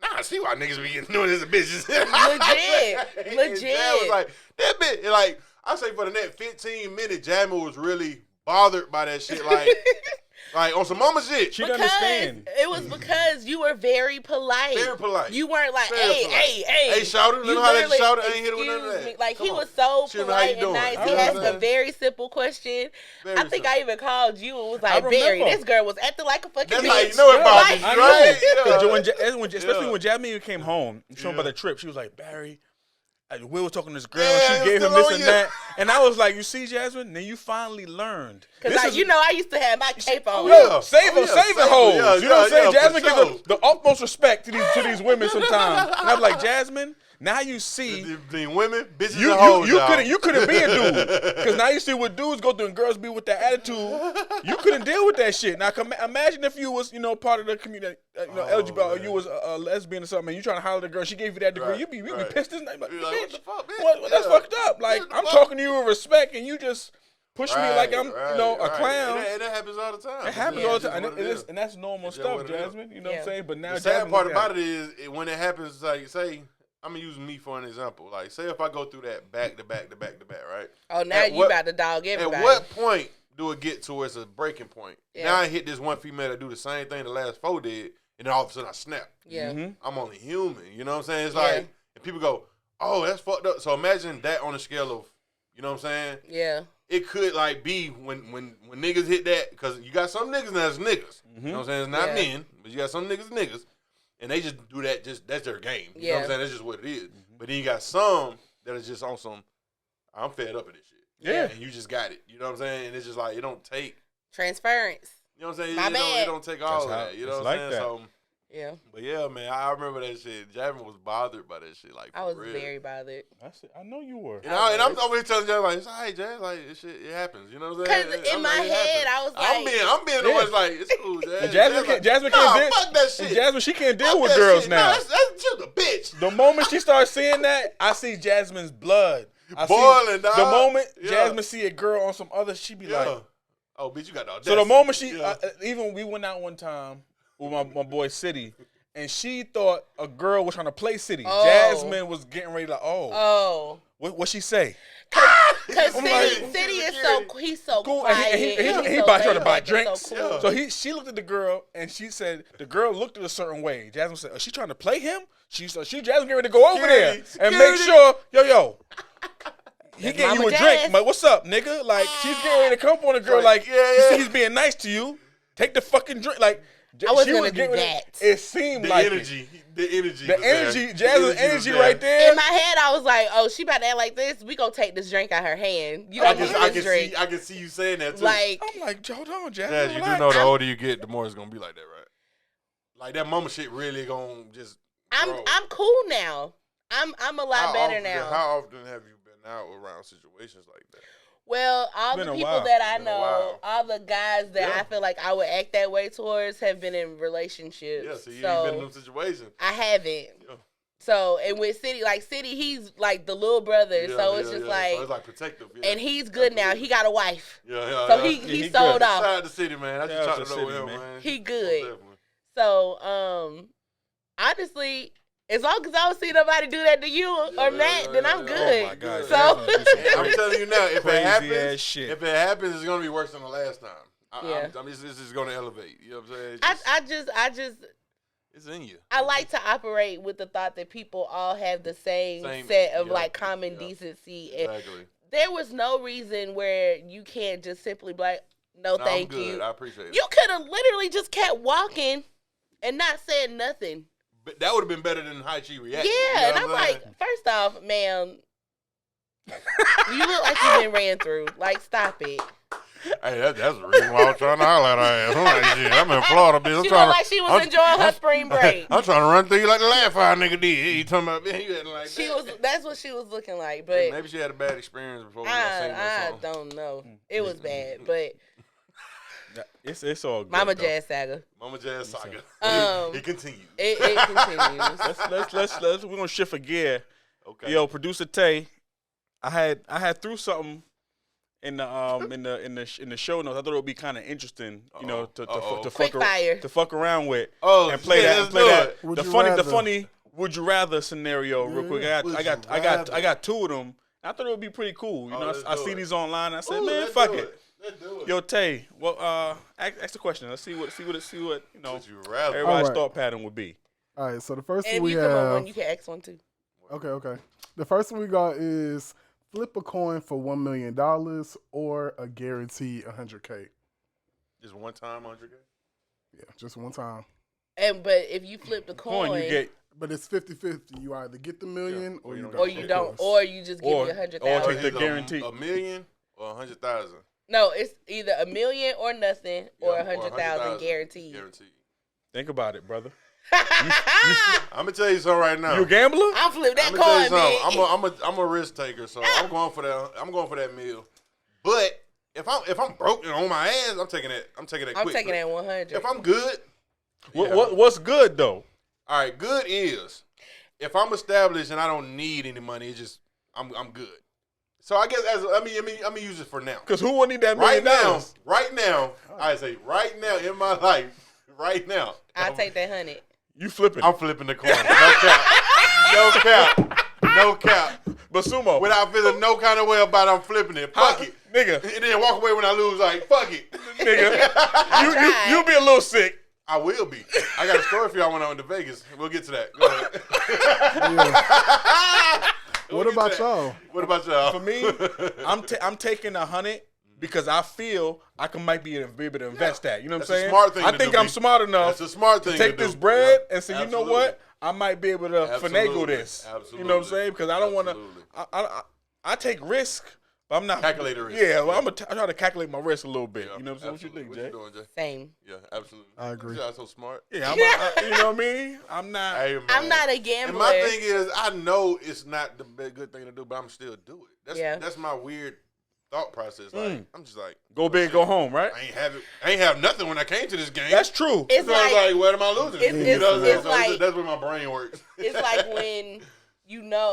C: nah, I see why niggas be getting doing this to bitches.
A: Legit.
C: Jasmine was like, that bitch, like, I say for the next 15 minutes, Jasmine was really bothered by that shit. Like on some mama shit.
B: She didn't understand.
A: It was because you were very polite.
C: Very polite.
A: You weren't like, hey.
C: Hey, shout it. Let me holler at you, shout it. I ain't hit it with none of that.
A: Like, he was so polite and nice. He asked a very simple question. I think I even called you and was like, Barry, this girl was acting like a fucking bitch.
C: That's how you know about this,
B: right? Especially when Jasmine came home, showing about the trip, she was like, Barry, we were talking to this girl, and she gave him this and that. And I was like, you see, Jasmine, then you finally learned.
A: Because, I used to have my cape on.
B: Saving hoes. You know what I'm saying? Jasmine gives the utmost respect to these women sometimes. And I'm like, Jasmine, now you see.
C: The women, bitches and hoes,
B: you couldn't be a dude. Because now you see what dudes go through and girls be with that attitude. You couldn't deal with that shit. Now, imagine if you was, part of the community, LGBT, or you was a lesbian or something, and you trying to holler at the girl, she gave you that degree, you'd be pissed as night. Like,
C: what the fuck, bitch?
B: What, that's fucked up. Like, I'm talking to you with respect, and you just push me like I'm, a clown.
C: And that happens all the time.
B: It happens all the time. And that's normal stuff, Jasmine. You know what I'm saying? But now
C: the sad part about it is when it happens, like, say, I'm going to use me for an example. Like, say if I go through that back to back, right?
A: Oh, now you about to dog everybody.
C: At what point do it get to where it's a breaking point? Yeah. Now I hit this one female that do the same thing the last 4 did, and then all of a sudden I snap.
A: Yeah.
C: I'm only human. You know what I'm saying? It's like, and people go, oh, that's fucked up. So imagine that on a scale of, you know what I'm saying?
A: Yeah.
C: It could, like, be when niggas hit that, because you got some niggas that's niggas. You know what I'm saying? It's not men, but you got some niggas. And they just do that, that's their game. You know what I'm saying? That's just what it is. But then you got some that is just on some, I'm fed up with this shit.
B: Yeah.
C: And you just got it. You know what I'm saying? And it's just like, it don't take.
A: Transference.
C: You know what I'm saying?
A: My bad.
C: It don't take all of that. You know what I'm saying? So,
A: yeah.
C: But yeah, man, I remember that shit. Jasmine was bothered by that shit. Like,
A: I was very bothered.
B: I know you were.
C: And I'm always telling Jasmine, like, it's all right, Jazz. Like, this shit, it happens. You know what I'm saying?
A: Because in my head, I was like,
C: I'm being the one like, it's cool, Jazz.
B: Jasmine can't deal.
C: Fuck that shit.
B: Jasmine, she can't deal with girls now.
C: That's just a bitch.
B: The moment she starts seeing that, I see Jasmine's blood.
C: Boiling, dog.
B: The moment Jasmine see a girl on some other, she be like,
C: oh, bitch, you got the audacity.
B: So the moment she, even we went out one time with my boy City, and she thought a girl was trying to play City. Oh. Jasmine was getting ready to, what she say?
A: Because City is he's so cool. Quiet.
B: He about trying to buy drinks. So, cool. She looked at the girl, and she said, the girl looked at a certain way. Jasmine said, is she trying to play him? Jasmine getting ready to go over there and make sure, he gave you a drink. Like, what's up, nigga? Like, she's getting ready to come on a girl. Like, you see he's being nice to you. Take the fucking drink. Like,
A: I wasn't going to do that.
B: It seemed
C: the
B: like
C: energy. The energy.
B: Jasmine's energy right there.
A: In my head, I was like, oh, she about to act like this. We going to take this drink out her hand. You don't want this drink.
C: I can see you saying that, too.
A: Like,
B: I'm like, hold on, Jasmine.
C: Yeah, you do know the older you get, the more it's going to be like that, right? Like, that mama shit really going to just
A: I'm cool now. I'm a lot better now.
C: How often have you been out around situations like that?
A: Well, all the people that I know, all the guys that I feel like I would act that way towards have been in relationships.
C: Yeah, so you ain't been in them situations.
A: I haven't. Yeah. So, and with City, he's like the little brother.
C: Yeah,
A: so it's just like.
C: So it's like protective. Yeah.
A: And he's good now. He got a wife.
C: Yeah.
A: So he sold off.
C: Shout out to City, man. I just tried to know him, man.
A: He good. So, honestly, as long as I don't see nobody do that to you or Matt, then I'm good.
C: Oh my God.
A: So
C: I'm telling you now, if it happens, it's gonna be worse than the last time. This is gonna elevate. You know what I'm saying?
A: I just.
C: It's in you.
A: I like to operate with the thought that people all have the same set of like common decency.
C: Exactly.
A: And there was no reason where you can't just simply be like, no, thank you.
C: I appreciate it.
A: You could have literally just kept walking and not said nothing.
C: But that would have been better than how she reacted.
A: Yeah,
C: you know
A: and I'm like, first off, ma'am, you look like you've been ran through. Like, stop it.
C: Hey, that's the reason why I was trying to holler at her ass. I'm like, shit, I'm in Florida, bitch.
A: She looked like she was enjoying her spring break.
C: I'm trying to run through you like the last fire nigga did. You talking about, man, you acting like that.
A: That's what she was looking like. But
C: maybe she had a bad experience before we got seen
A: I don't know. It was bad, but
B: it's all good.
A: Mama Jazz Saga.
C: Mama Jazz Saga. It continues.
A: It continues.
B: Let's we're gonna shift a gear.
C: Okay.
B: Yo, producer Tay, I had threw something in the show notes. I thought it would be kind of interesting, to fuck around with and play that. The funny would you rather scenario real quick. I got two of them. I thought it would be pretty cool. I see these online. I said, man, fuck it.
C: Let's do it.
B: Yo, Tay, well, ask the question. Let's see what
C: everybody's
B: thought pattern would be.
D: All right, so the first
A: and
D: one we
A: if you come
D: have.
A: on one, you can X one too.
D: Okay. The first one we got is flip a coin for $1 million or a guaranteed $100K.
C: Just one time, 100K?
D: Yeah, just one time.
A: But if you flip the coin,
B: you get.
D: But it's 50-50. You either get the million or you don't.
A: Or you don't. Or you just give you 100,000.
B: Or take the guarantee.
C: $1 million or 100,000.
A: No, it's either $1 million or nothing, or 100,000 guaranteed.
B: Think about it, brother.
C: I'm gonna tell you something right now.
B: You a gambler?
A: I'm flipping that coin, man.
C: I'm a risk taker, so I'm going for that. I'm going for that meal. But if I'm broke and on my ass, I'm taking that. I'm taking that
A: 100.
C: If I'm good,
B: what's good though?
C: All right, good is if I'm established and I don't need any money. It's just I'm good. So I guess I'm gonna use it for now.
B: Because who would need that $1 million?
C: Right now, I say right now in my life, right now.
A: I'll take that 100.
B: You flipping?
C: I'm flipping the coin. No cap.
B: But Suumo,
C: without feeling no kind of way about it, I'm flipping it. Fuck it,
B: nigga.
C: And then walk away when I lose. Like fuck it,
B: nigga. You'll be a little sick.
C: I will be. I got a story for y'all when I went to Vegas. We'll get to that. Go ahead.
D: What about y'all?
C: What about y'all?
B: For me, I'm taking 100 because I feel I might be able to invest that. You know what I'm saying?
C: Smart thing
B: I think I'm smart enough.
C: That's a smart thing
B: to take
C: to
B: this bread
C: and
B: say, you know what? I might be able to finagle this.
C: Absolutely.
B: You know what I'm saying? Because I don't want to. I take risk, but I'm not
C: calculate the risk.
B: Yeah, well, I try to calculate my risk a little bit. You know what I'm saying? What you think, Jay?
C: What you doing, Jay?
A: Same.
C: Yeah, absolutely.
D: I agree.
C: You're so smart.
B: Yeah, you know what I mean? I'm not.
C: Hey, man.
A: I'm not a gambler.
C: And my thing is, I know it's not the good thing to do, but I'm still do it. That's my weird thought process. Like I'm just like
B: go big, go home, right?
C: I ain't have nothing when I came to this game.
B: That's true.
A: It's
C: so I was like, what am I losing?
A: It's like,
C: that's where my brain works.
A: It's like when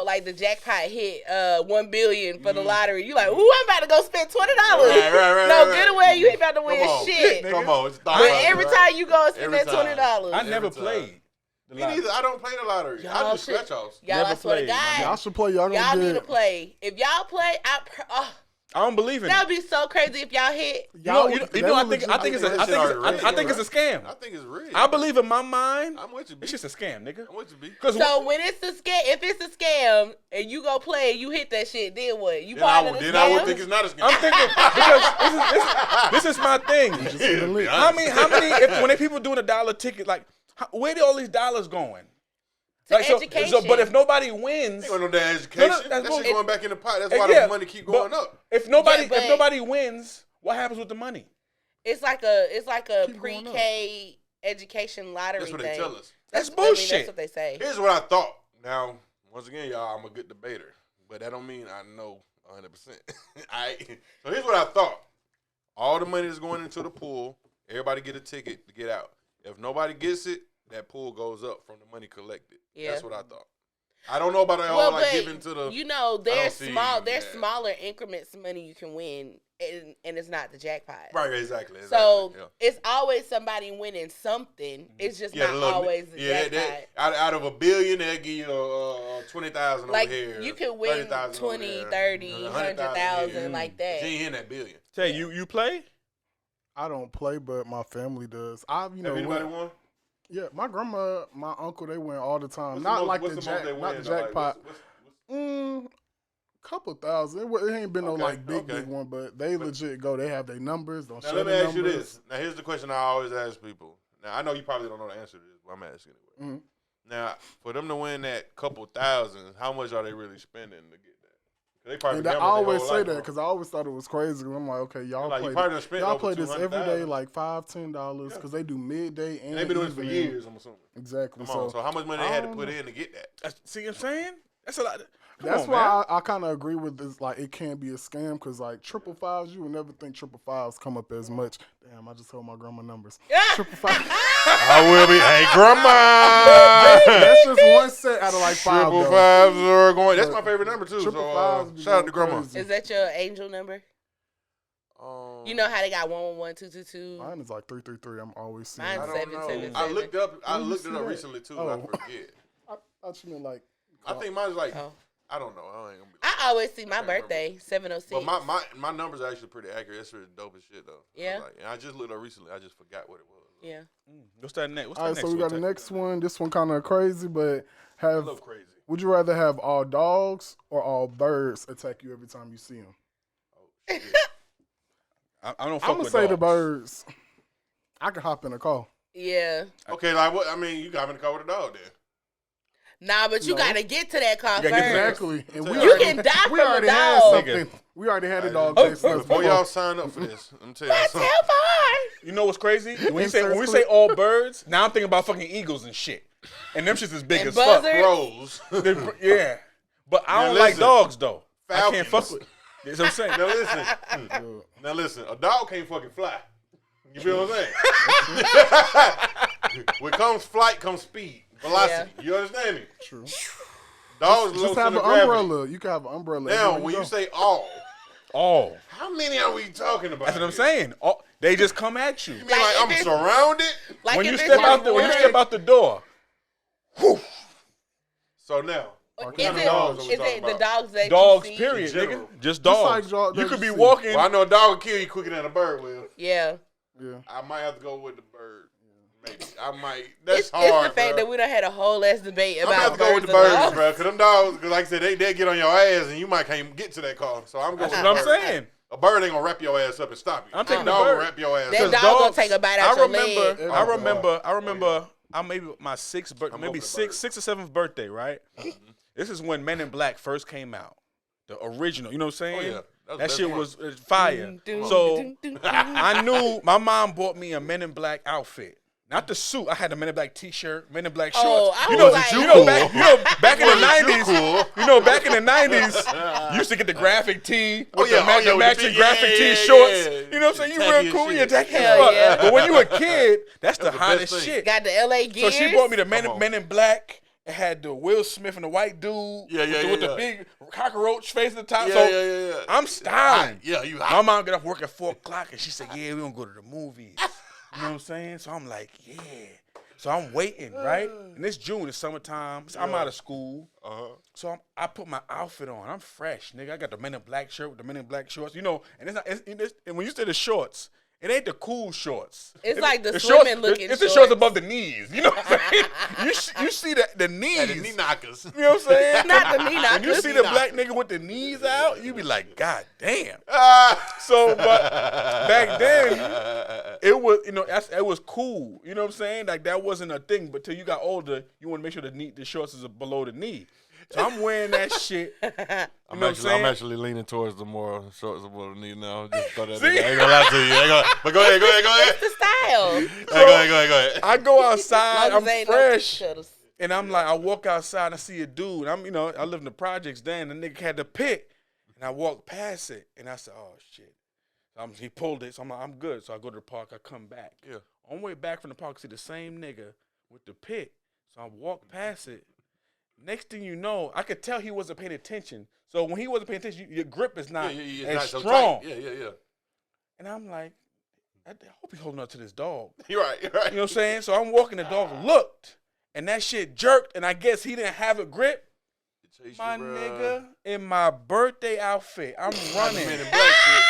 A: like the jackpot hit $1 billion for the lottery. You like, ooh, I'm about to go spend $20.
C: Right,
A: no, get away. You ain't about to win shit.
C: Come on, it's
A: but every time you go spend that $20.
B: I never played.
C: Me neither. I don't play the lottery. I do scratch offs.
A: Y'all, I swear to God.
D: Y'all should play. Y'all
A: need to play. If y'all play,
B: I don't believe in it.
A: That would be so crazy if y'all hit.
B: I think it's a scam.
C: I think it's real.
B: I believe in my mind.
C: I'm with you, B.
B: It's just a scam, nigga.
C: I'm with you, B.
A: So when it's a scam, if it's a scam and you go play and you hit that shit, then what? You part of the scam?
C: Then I would think it's not a scam.
B: I'm thinking because this is my thing. How many when people doing $1 ticket, like where do all these dollars going?
A: Education.
B: But if nobody wins,
C: ain't no damn education. That shit going back in the pot. That's why the money keep going up.
B: If nobody wins, what happens with the money?
A: It's like a pre-K education lottery thing.
C: That's what they tell us.
B: That's bullshit.
A: That's what they say.
C: Here's what I thought. Now, once again, y'all, I'm a good debater, but that don't mean I know 100%. So here's what I thought. All the money is going into the pool. Everybody get a ticket to get out. If nobody gets it, that pool goes up from the money collected. Yeah. That's what I thought. I don't know about all giving to the.
A: There's smaller increments of money you can win, and it's not the jackpot.
C: Right, exactly.
A: So it's always somebody winning something. It's just not always the jackpot.
C: Out of $1 billion, they'll give you 20,000 over here.
A: You can win 20, 30, 100,000 like that.
C: You ain't hitting that billion.
B: Say you play?
D: I don't play, but my family does.
C: Have anybody won?
D: Yeah, my grandma, my uncle, they win all the time. Not the jackpot. Couple thousand. It ain't been no big one, but they legit go. They have their numbers. Now
C: let me ask you this. Now here's the question I always ask people. Now I know you probably don't know the answer to this, but I'm asking anyway. Now for them to win that couple thousand, how much are they really spending to get that?
D: And I always say that because I always thought it was crazy. I'm like, okay, y'all play this every day, like $5-10, because they do midday and
C: they've been doing it for years. I'm assuming.
D: Exactly.
C: So how much money they had to put in to get that?
B: See what I'm saying? That's a lot.
D: That's why I kind of agree with this. Like, it can be a scam because, like, 555s, you would never think 555s come up as much. Damn, I just told my grandma numbers. 555.
C: I will be. Hey, grandma.
D: That's just one set out of like 5.
C: 555s are going. That's my favorite number too. So shout out to grandma.
D: Crazy.
A: Is that your angel number? You know how they got 111, 222.
D: Mine is like 333. I'm always seeing.
A: Mine's
C: I don't know.
A: 777.
C: I looked it up recently too. I forget.
D: I thought you meant like.
C: I think mine's like. I don't know.
A: I always see my birthday, 706.
C: But my numbers are actually pretty accurate. That's really dope as shit though.
A: Yeah.
C: And I just looked up recently. I just forgot what it was.
A: Yeah.
B: What's that next?
D: All right, so we got the next one. This one kind of crazy, but
C: I love crazy.
D: Would you rather have all dogs or all birds attack you every time you see them?
C: Oh shit.
B: I don't fuck
D: I'm gonna
B: with
D: say
B: dogs.
D: the birds. I can hop in a car.
A: Yeah.
C: Okay, like what? I mean, you got me in the car with a dog then.
A: Nah, but you gotta get to that car
B: You
A: first.
B: gotta get to
D: Exactly. And
A: You can die
D: we
A: from a
D: already had
A: dog.
D: something. We already had a dog chasing us.
C: Before y'all sign up for this, let me tell you
A: That's
C: something.
A: hellfire.
B: You know what's crazy? When we say all birds, now I'm thinking about fucking eagles and shit. And them shit's as big
A: And
B: as fuck.
A: buzzards.
C: Crows.
B: Yeah. But I
C: Now
B: don't like
C: listen,
B: dogs though. I
C: falcons.
B: can't fuck with. That's what I'm saying.
C: Now listen. A dog can't fucking fly. You feel what I'm saying? When comes flight, comes speed, velocity.
A: Yeah.
C: You understand me?
D: True.
C: Dogs
D: Just
C: low
D: have
C: center
D: an
C: gravity.
D: umbrella. You can have an umbrella.
C: Now,
D: everywhere
C: when you
D: go.
C: say all,
B: Oh,
C: how many are we talking about?
B: that's what I'm
C: here?
B: saying. Oh, they just come at you.
C: You mean like I'm
A: if it's-
C: surrounded?
A: Like
B: When
A: if
B: you
A: it's
B: step
A: just
B: out the door. Whew.
C: So now,
A: Is
C: what kind of dogs are we
A: it
C: talking
A: the
C: about?
A: dogs that
B: Dogs,
A: you see?
B: period,
C: In general.
B: nigga. Just
D: Just
B: dogs.
D: like dog-
B: You
D: that
B: could be
D: you see.
B: walking.
C: Well, I know a dog will kill you quicker than a bird will.
A: Yeah.
D: Yeah.
C: I might have to go with the bird. Maybe. I might. That's
A: It's
C: hard,
A: the fact
C: bro.
A: that we done had a whole ass debate
C: I'm gonna have
A: about
C: to go with the
A: birds and
C: birds,
A: dogs.
C: bro. Because them dogs, cause like I said, they get on your ass and you might can't even get to that car. So I'm going
B: That's
C: with
B: what
C: the
B: I'm
C: bird.
B: saying.
C: A bird ain't gonna wrap your ass up and stop you.
B: I'm taking
C: a
B: the
C: dog
B: bird.
C: will wrap your ass
A: That
C: up.
A: dog gonna take a bite out your leg.
B: I remember my sixth birthday, maybe sixth or seventh birthday, right? This is when Men in Black first came out. The original, you know what I'm saying?
C: Oh, yeah.
B: That shit was fire. So I knew my mom bought me a Men in Black outfit. Not the suit. I had a Men in Black T-shirt, Men in Black shorts.
A: Oh, I
B: you
A: was
B: know,
A: like-
B: back in the '90s.
C: Cool.
B: You know, back in the '90s, you used to get the graphic tee with the
C: with
B: matching
C: the
B: graphic
C: yeah,
B: tee
C: yeah,
B: shorts.
C: yeah.
B: You know what I'm saying? You
C: Tacky
B: real
C: as
B: cool.
C: shit.
B: You're tacky as
A: Hell
B: fuck.
A: yeah.
B: But when you a kid, that's the
C: the best
B: hottest
C: thing.
B: shit.
A: Got the LA
B: So
A: gears.
B: she bought me the
C: Come on.
B: Men in Black. It had the Will Smith and the white dude with the big cockroach face at the top.
C: Yeah.
B: I'm styling.
C: Yeah, you
B: My
C: hot.
B: mom got off work at 4 o'clock and she said, yeah, we gonna go to the movies. You know what I'm saying? So I'm like, yeah. So I'm waiting, right? And it's June, it's summertime. So I'm out of school. So I put my outfit on. I'm fresh, nigga. I got the Men in Black shirt with the Men in Black shorts. You know, and and when you say the shorts, it ain't the cool shorts.
A: It's like the
B: shorts,
A: swimming looking
B: It's the
A: shorts.
B: shorts above the knees. You know what I'm saying? you see the knees.
C: Yeah, the knee knockers.
B: You know what I'm saying?
A: Not the knee
B: When you
A: knockers.
B: see the black nigga with the knees out, you be like, God damn.
C: Ah.
B: So, but back then, it was, it was cool. You know what I'm saying? Like, that wasn't a thing. But till you got older, you want to make sure the shorts is below the knee. So I'm wearing that shit. You know what I'm saying?
C: I'm actually leaning towards the more shorts above the knee now. Just throw that I ain't gonna lie to you. But go ahead.
A: It's the style.
C: Go ahead.
B: I go outside, I'm
A: Long as ain't no
B: fresh.
A: t-shirts.
B: And I'm like, I walk outside and I see a dude. I live in the projects then. The nigga had the pit. And I walked past it. And I said, oh, shit. He pulled it. So I'm like, I'm good. So I go to the park. I come back.
C: Yeah.
B: On the way back from the park, I see the same nigga with the pit. So I walk past it. Next thing you know, I could tell he wasn't paying attention. So when he wasn't paying attention, your grip is not as
C: so
B: strong.
C: tight. Yeah.
B: And I'm like, I hope he's holding on to this dog.
C: You're right.
B: You know what I'm saying? So I'm walking, the dog looked, and that shit jerked, and I guess he didn't have a grip. My nigga, in my birthday outfit, I'm running.
C: Men in Black shit.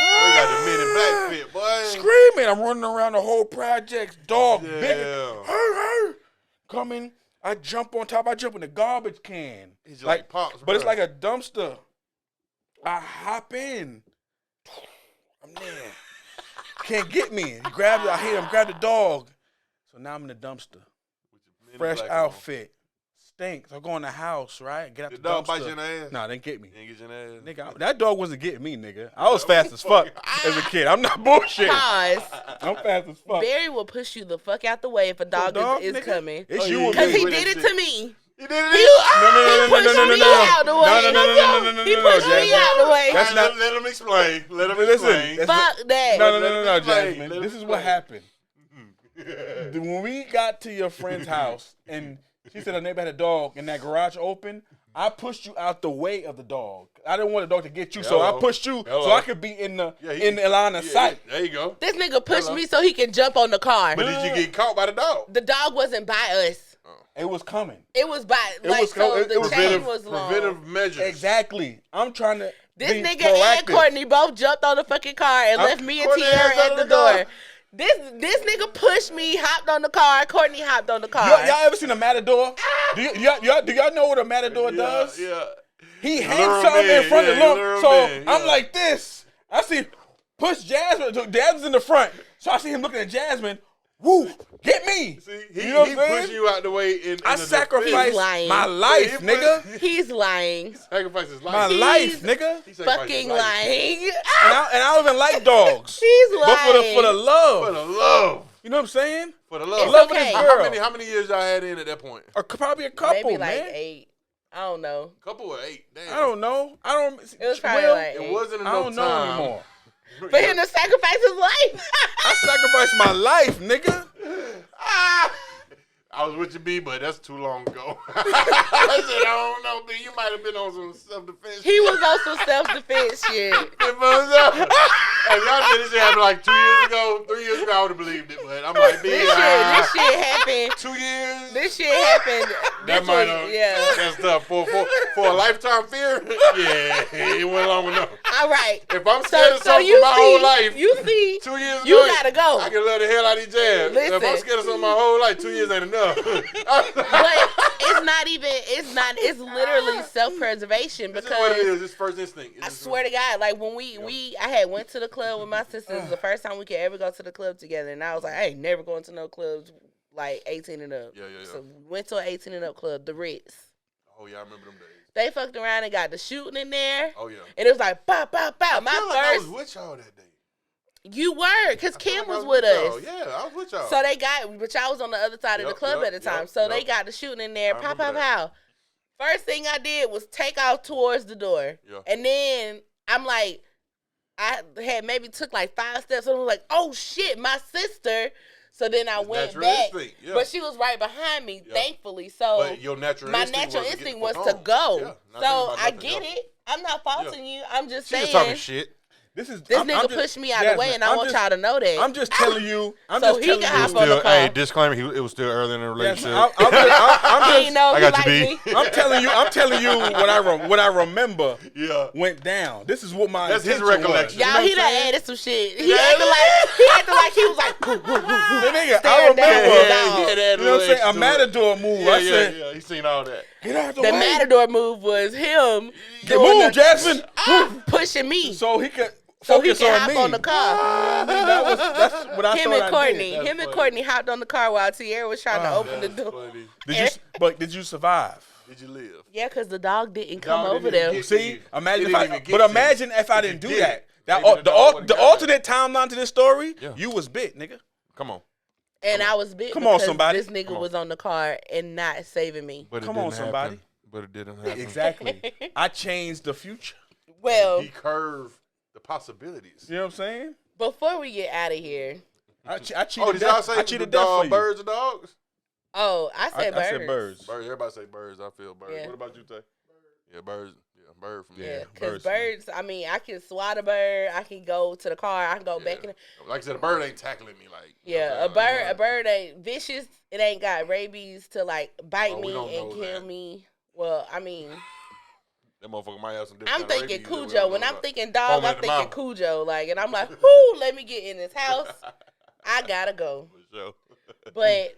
C: We got the Men in Black fit, boy.
B: Screaming. I'm running around the whole project, dog,
C: Yeah.
B: big, coming. I jump on top. I jump in the garbage can.
C: He's like Pops,
B: but it's
C: bruh.
B: like a dumpster. I hop in. I'm there. Can't get me. He grabbed it. I hit him. Grab the dog. So now I'm in the dumpster.
C: Men in
B: Fresh
C: Black
B: outfit. stink. So I go in the house, right? Get out the
C: dog
B: dumpster.
C: bite you in the ass?
B: Nah, they didn't get me.
C: They didn't get you in the ass?
B: Nigga, that dog wasn't getting me, nigga. I was fast as fuck as a kid. I'm not bullshit.
A: Pause.
B: I'm fast as fuck.
A: Barry will push you the fuck out the way if a dog is
B: nigga?
A: coming.
B: It's you and
A: Because
B: me.
A: he did it to me.
C: He did it.
A: He pushed me out the way. He pushed me out the way.
B: That's not.
C: Let him explain. Let him
B: Listen,
C: explain.
A: Fuck that.
B: No,
C: explain.
B: Jasmine.
C: Let
B: This
C: him
B: is what
C: explain.
B: happened. When we got to your friend's house and she said her neighbor had a dog and that garage open, I pushed you out the way of the dog. I didn't want the dog to get you, so I pushed you so I could be in the line of sight.
C: There you go.
A: This nigga pushed me so he can jump on the car.
C: But did you get caught by the dog?
A: The dog wasn't by us.
B: It was coming.
A: It was by,
B: It
A: like,
B: was
A: so
B: it
A: the
B: was
A: chain was long.
C: Preventive measures.
B: Exactly. I'm trying to
A: This
B: be
A: nigga
B: proactive.
A: and Courtney both jumped on the fucking car and left me and
C: Courtney
A: Tierra
C: ass
A: at
C: on
A: the
C: the car.
A: door. This nigga pushed me, hopped on the car. Courtney hopped on the car.
B: Y'all ever seen a matador? Do y'all know what a matador does?
C: Yeah.
B: He
C: Lure
B: hangs
C: 'em
B: something in
C: in,
B: front
C: yeah,
B: of
C: lure
B: him.
C: 'em
B: So
C: in,
B: I'm
C: yeah.
B: like this. I see push Jasmine. So Jasmine's in the front. So I see him looking at Jasmine. Woo, get me.
C: See, he
B: You know what I'm
C: pushed
B: saying?
C: you out the way in
B: I
C: the
B: sacrificed
A: He's lying.
B: my life,
C: He
B: nigga.
A: He's lying.
C: Sacrificed his life.
B: My
A: He's
B: life, nigga.
C: He sacrificed
A: Fucking
C: his life.
A: lying.
B: And I don't even like dogs.
A: He's
B: But for
A: lying.
B: the love.
C: For the love.
B: You know what I'm saying?
C: For the love.
A: It's
B: love of
A: okay.
B: this girl.
C: How many years y'all had in at that point?
B: Or probably a couple,
A: Maybe like
B: man.
A: 8. I don't know.
C: Couple or 8? Damn.
B: I don't know. I don't.
A: It was probably
B: Will,
A: like 8.
C: It wasn't
B: I
C: enough
B: don't know
C: time.
B: anymore.
A: For him to sacrifice his life.
B: I sacrificed my life, nigga.
C: I was with you, B, but that's too long ago. I said, I don't know, B. You might have been on some self-defense.
A: He was on some self-defense shit.
C: If y'all did this shit happen like 2 years ago, 3 years ago, I would have believed it. But I'm like, B,
A: This shit happened.
C: 2 years?
A: This shit happened.
C: That
A: This
C: might
A: was,
C: have,
A: yeah.
C: that's tough. For a lifetime fear, yeah, it went long enough.
A: All right.
C: If I'm scared of something
A: you
C: for my whole life,
A: You see,
C: 2 years
A: you
C: ago,
A: gotta go.
C: I can love the hell out of these jabs. If I'm
A: Listen.
C: scared of something my whole life, 2 years ain't enough.
A: But it's not even, it's literally self-preservation
C: This is what it
A: because
C: is. It's first instinct.
A: I swear to God, like when I had went to the club with my sisters, it was the first time we could ever go to the club together, and I was like, I ain't never going to no clubs like 18 and up.
C: Yeah.
A: So we went to an 18 and up club, the Ritz.
C: Oh, yeah, I remember them days.
A: They fucked around and got the shooting in there,
C: Oh, yeah.
A: and it was like, pow, pow, pow.
C: I
A: My
C: feel like I
A: first,
C: was with y'all that day.
A: you were, because
C: I feel
A: Kim
C: like I
A: was with
C: y'all.
A: us.
C: Yeah, I was with y'all.
A: So they got, but y'all was on the other side of the club at the time. So they got the shooting in there,
C: I
A: pow,
C: remember
A: pow,
C: that.
A: pow. First thing I did was take off towards the door.
C: Yeah.
A: And then I'm like, I had maybe took like 5 steps and I was like, oh shit, my sister. So then I went
C: natural
A: back.
C: instinct, yeah.
A: But she was right behind me,
C: Yeah.
A: thankfully. So
C: But your natural
A: my
C: instinct
A: natural
C: was to
A: instinct
C: get
A: was
C: the
A: to
C: phone.
A: go.
C: Yeah, not
A: So
C: thinking about
A: I
C: nothing
A: get
C: else.
A: it. I'm not faulting you. I'm just
C: She
A: saying.
C: just talking shit.
B: This
A: Nigga pushed me out of the way, and I want y'all to know that.
B: I'm just telling you. I'm
A: So
B: just
A: he
B: telling
A: can
B: you.
A: hop on the car.
C: Hey, disclaimer, it was still early in the
B: Yes,
C: relationship.
A: He ain't know
C: I
A: he
C: got you,
A: liked
C: B.
A: me.
B: I'm telling you what I remember
C: Yeah.
B: went down. This is what my
C: That's his
B: intention
C: recollection.
B: was.
A: Y'all, he
B: You know
A: done
B: what I'm saying?
A: added some shit. He acted like he was like,
B: The nigga, I
A: Staring down
B: remember.
A: his dog.
B: You know what I'm saying? A matador move. I said,
C: Yeah, he seen all that.
B: get out the
A: the
B: way.
A: matador move was him
B: Move, Jasmine.
A: pushing me
B: So he could
A: so he
B: focus
A: can
B: on
A: hop
B: me.
A: on the car.
B: That's what I
A: Him
B: thought
A: and
B: I
A: Courtney.
B: did.
A: Him and Courtney hopped on the car while Tierra was trying to open the door.
C: Funny.
B: Did you survive?
C: Did you live?
A: Yeah, because the dog didn't come
C: Dog
A: over
C: didn't
A: there.
C: get-
B: See, imagine
C: It
B: if I.
C: didn't even get
B: But
C: to you.
B: imagine if I
C: If you
B: didn't do
C: did
B: that.
C: it,
B: That
C: maybe the dog would've
B: the
C: got
B: alternate timeline to this story.
C: Yeah.
B: You was bit, nigga.
C: Come on.
A: And I was bit
B: Come on,
A: because
B: somebody.
A: this nigga
C: Come on.
A: was on the car and not saving me.
C: But it
B: Come on,
C: didn't
B: somebody.
C: happen. But it didn't happen.
B: Exactly. I changed the future.
A: Well,
C: He curved the possibilities.
B: You know what I'm saying?
A: before we get out of here,
B: I cheated.
C: Oh, did y'all
B: death.
C: say
B: I
C: the
B: cheated death for
C: dog,
B: you.
C: birds or dogs?
A: oh, I said birds.
B: I said birds.
C: Birds. Everybody say birds. I feel birds.
A: Yeah.
C: What about you, Tay? Yeah, birds. Yeah, bird from
A: Yeah,
B: Yeah,
A: because
B: birds.
A: birds, I mean, I can swat a bird. I can go to the car. I can go back in.
C: Like I said, a bird ain't tackling me like.
A: Yeah, a bird ain't vicious. It ain't got rabies to like bite
C: Oh, we
A: me
C: don't
A: and
C: know
A: kill
C: that.
A: me. Well, I mean,
C: That motherfucker might have some different
A: I'm
C: kind of
A: thinking
C: rabies that we
A: Cujo.
C: don't
A: When
C: know
A: I'm
C: about.
A: thinking dog,
C: Foam
A: I'm
C: at the
A: thinking
C: mouth.
A: Cujo. Like, and I'm like, whoo, let me get in this house. I gotta go.
C: For sure.
A: But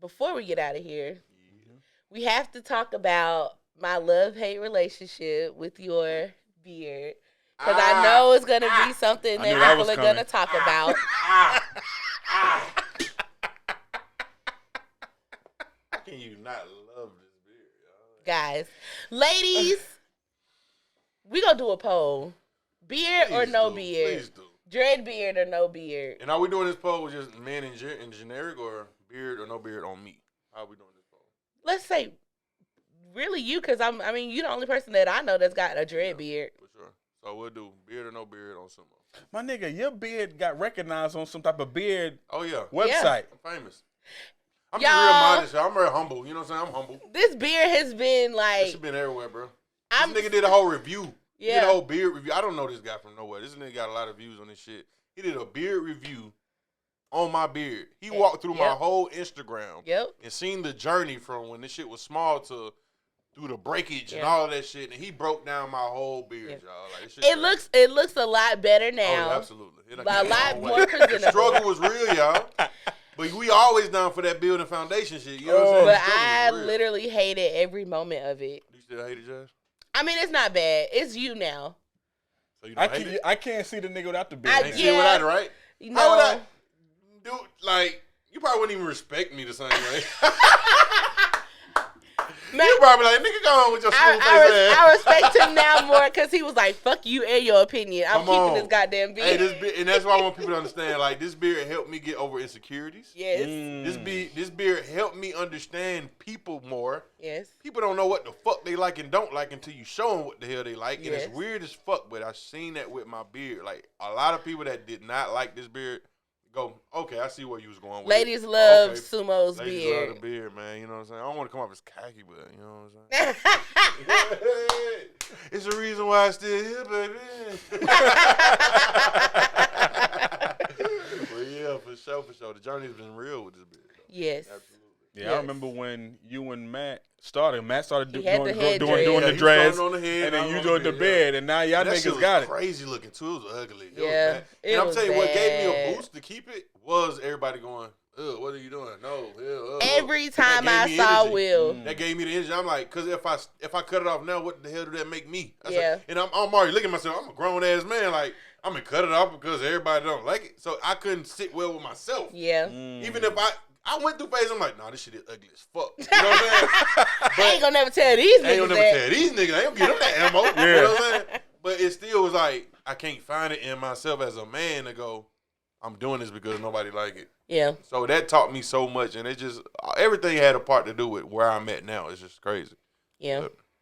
A: before we get out of here, we have to talk about my love-hate relationship with your beard. Because I know it's going to be something
B: I
A: that
B: knew that
A: people
B: was
A: are going to
B: coming.
A: talk about.
C: How can you not love this
A: Guys, ladies, we gonna do a poll. Beard or no beard?
C: Please do.
A: Dread beard or no beard?
C: And are we doing this poll with just men in generic or beard or no beard on me? How are we doing this poll?
A: Let's say, really you, because I mean, you're the only person that I know that's got a dread beard.
C: For sure. So we'll do beard or no beard on Suumo.
B: My nigga, your beard got recognized on some type of beard
C: website.
B: Yeah.
C: I'm famous. I'm just real modest. I'm very humble. You know what I'm saying? I'm humble.
A: This beard has been like...
C: It's been everywhere, bro. This nigga did a whole review.
A: Yeah.
C: He did a whole beard review. I don't know this guy from nowhere. This nigga got a lot of views on this shit. He did a beard review on my beard. He walked through my whole Instagram and seen the journey from when this shit was small to through the breakage and all of that shit. And he broke down my whole beard, y'all. Like,
A: it looks a lot better now.
C: Oh, absolutely.
A: A lot more presentable.
C: The struggle was real, y'all. But we always down for that building foundation shit. You know what I'm saying?
A: But I literally hated every moment of it.
C: You still hate it, Josh?
A: I mean, it's not bad. It's you now.
C: So you don't hate it?
B: I can't see the nigga without the beard.
C: Ain't see it without it, right?
A: No.
C: How would I do? Like, you probably wouldn't even respect me the same way.
A: Man,
C: you probably like, nigga, go on with your smooth face ass.
A: I respect him now more because he was like, fuck you and your opinion. I'm keeping this goddamn beard.
C: Hey, this beard, and that's why I want people to understand, like, this beard helped me get over insecurities.
A: Yes.
C: This beard helped me understand people more.
A: Yes.
C: People don't know what the fuck they like and don't like until you show them what the hell they like. And it's weird as fuck, but I seen that with my beard. Like, a lot of people that did not like this beard go, okay, I see where you was going with
A: Ladies
C: it.
A: love Suumo's
C: Ladies
A: beard.
C: love the beard, man. You know what I'm saying? I don't want to come off as khaki, but you know what I'm saying? It's the reason why I'm still here, baby. But yeah, for sure. The journey's been real with this beard.
A: Yes.
C: Absolutely.
B: Yeah, I remember when you and Matt started. Matt started doing
A: the
B: dreads,
C: on the head,
B: and then you doing the beard, and now y'all niggas got it.
C: Crazy looking too. It was ugly.
A: Yeah,
C: and I'm telling you, what gave me a boost to keep it was everybody going, "Ugh, what are you doing?" No,
A: every time I saw Will,
C: that gave me the energy. I'm like, because if I cut it off now, what the hell do that make me?
A: Yeah.
C: And I'm already looking at myself. I'm a grown ass man. Like, I'm gonna cut it off because everybody don't like it. So I couldn't sit well with myself.
A: Yeah.
C: Even if I went through phase, I'm like, nah, this shit is ugly as fuck. You know what I'm saying?
A: I ain't gonna never tell these niggas.
C: I ain't gonna never tell these niggas. I ain't gonna get them that ammo.
B: Yeah.
C: You know what I'm saying? But it still was like, I can't find it in myself as a man to go, I'm doing this because nobody like it.
A: Yeah.
C: So that taught me so much, and it just, everything had a part to do with where I'm at now. It's just crazy.
A: Yeah.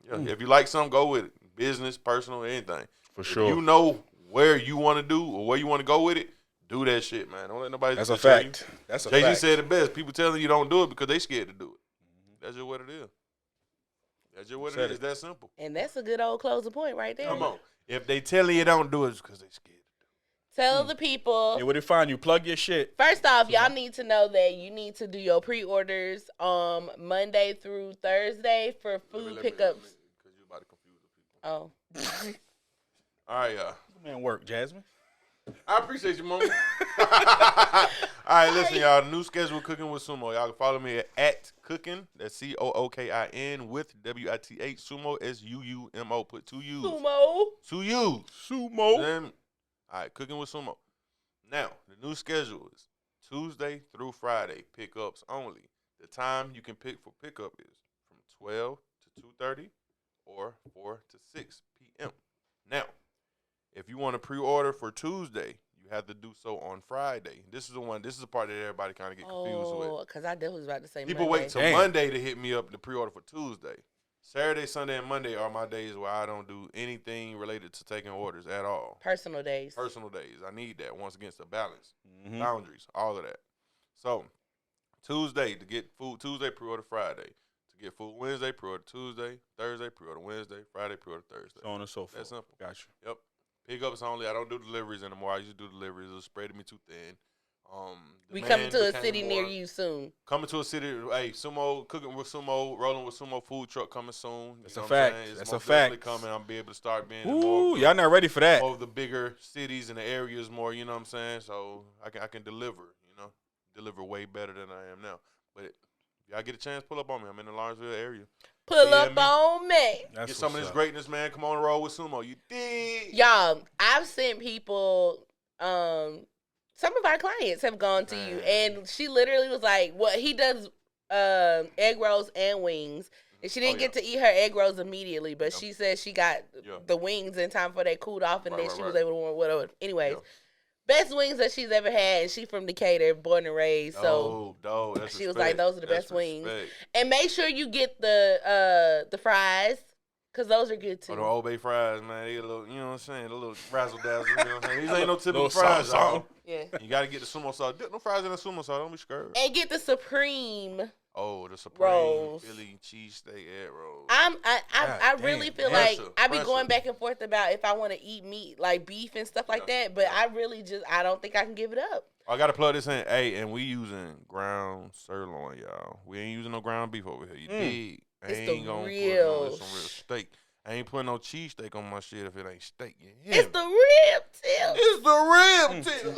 C: But, if you like something, go with it. Business, personal, anything.
B: For sure.
C: If you know where you want to do or where you want to go with it, do that shit, man. Don't let nobody.
B: That's a fact. That's a fact.
C: Jay-Z said it best. People telling you don't do it because they scared to do it. That's just what it is. That's just what it is. It's that simple.
A: And that's a good old closing point right there.
C: Come on. If they telling you don't do it, it's because they scared to do it.
A: Tell the people.
B: Yeah, where they find you? Plug your shit.
A: First off, y'all need to know that you need to do your pre-orders Monday through Thursday for food pickups.
C: Because you're about to confuse the people.
A: Oh.
C: All right, y'all.
B: Man, work, Jasmine.
C: I appreciate you, mama. All right, listen, y'all. The new schedule, Cooking with Suumo. Y'all can follow me at Cooking. That's COOKIN with WITH Suumo SUUMO. Put 2 U's.
A: Suumo.
C: 2 U's.
B: Suumo.
C: Then, all right, Cooking with Suumo. Now, the new schedule is Tuesday through Friday, pickups only. The time you can pick for pickup is from 12 to 2:30 or 4 to 6 p.m. Now, if you want to pre-order for Tuesday, you have to do so on Friday. This is the part that everybody kind of get confused with.
A: Oh, because I definitely was about to say
C: People
A: Monday.
C: wait till Monday to hit me up to pre-order for Tuesday. Saturday, Sunday, and Monday are my days where I don't do anything related to taking orders at all.
A: Personal days.
C: Personal days. I need that once against the balance. Boundaries, all of that. So, Tuesday to get food Tuesday, pre-order Friday. To get food Wednesday, pre-order Tuesday. Thursday, pre-order Wednesday. Friday, pre-order Thursday.
B: So on and so forth.
C: That's simple.
B: Gotcha.
C: Yep. Pickups only. I don't do deliveries anymore. I used to do deliveries. It was spreading me too thin.
A: We coming to a city near you soon.
C: Coming to a city. Hey, Suumo, Cooking with Suumo, Rolling with Suumo food truck coming soon.
B: That's a fact. That's a fact.
C: Coming. I'll be able to start being
B: Ooh, y'all not ready for that.
C: More of the bigger cities and the areas more, you know what I'm saying? So I can deliver, deliver way better than I am now. But if y'all get a chance, pull up on me. I'm in the Lawrenceville area.
A: Pull up on me.
C: Get some of this greatness, man. Come on and roll with Suumo. You dig?
A: Y'all, I've sent people, some of our clients have gone to you, and she literally was like, "What he does, egg rolls and wings." And she didn't get to eat her egg rolls immediately, but she said she got the wings in time for they cooled off, and then she was able to warm whatever. Anyways, best wings that she's ever had. And she from Decatur, born and raised. So
C: that's
A: she was like, those are the best wings. And make sure you get the fries. Cause those are good too.
C: Oh, the Old Bay fries, man. They a little, you know what I'm saying? A little razzle dazzle. You know what I'm saying? These ain't no typical fries, y'all.
A: Yeah.
C: You gotta get the sumo sauce. Dip no fries in the sumo sauce. Don't be scared.
A: And get the Supreme.
C: Oh, the Supreme
A: rolls.
C: Philly cheesesteak egg rolls.
A: I really feel like I be going back and forth about if I want to eat meat like beef and stuff like that, but I don't think I can give it up.
C: I gotta plug this in. Hey, and we using ground sirloin, y'all. We ain't using no ground beef over here. You dig?
A: It's
C: ain't
A: the
C: gonna
A: real.
C: put some real steak. I ain't putting no cheesesteak on my shit if it ain't steak.
A: It's the rib tip.
C: It's the rib tip.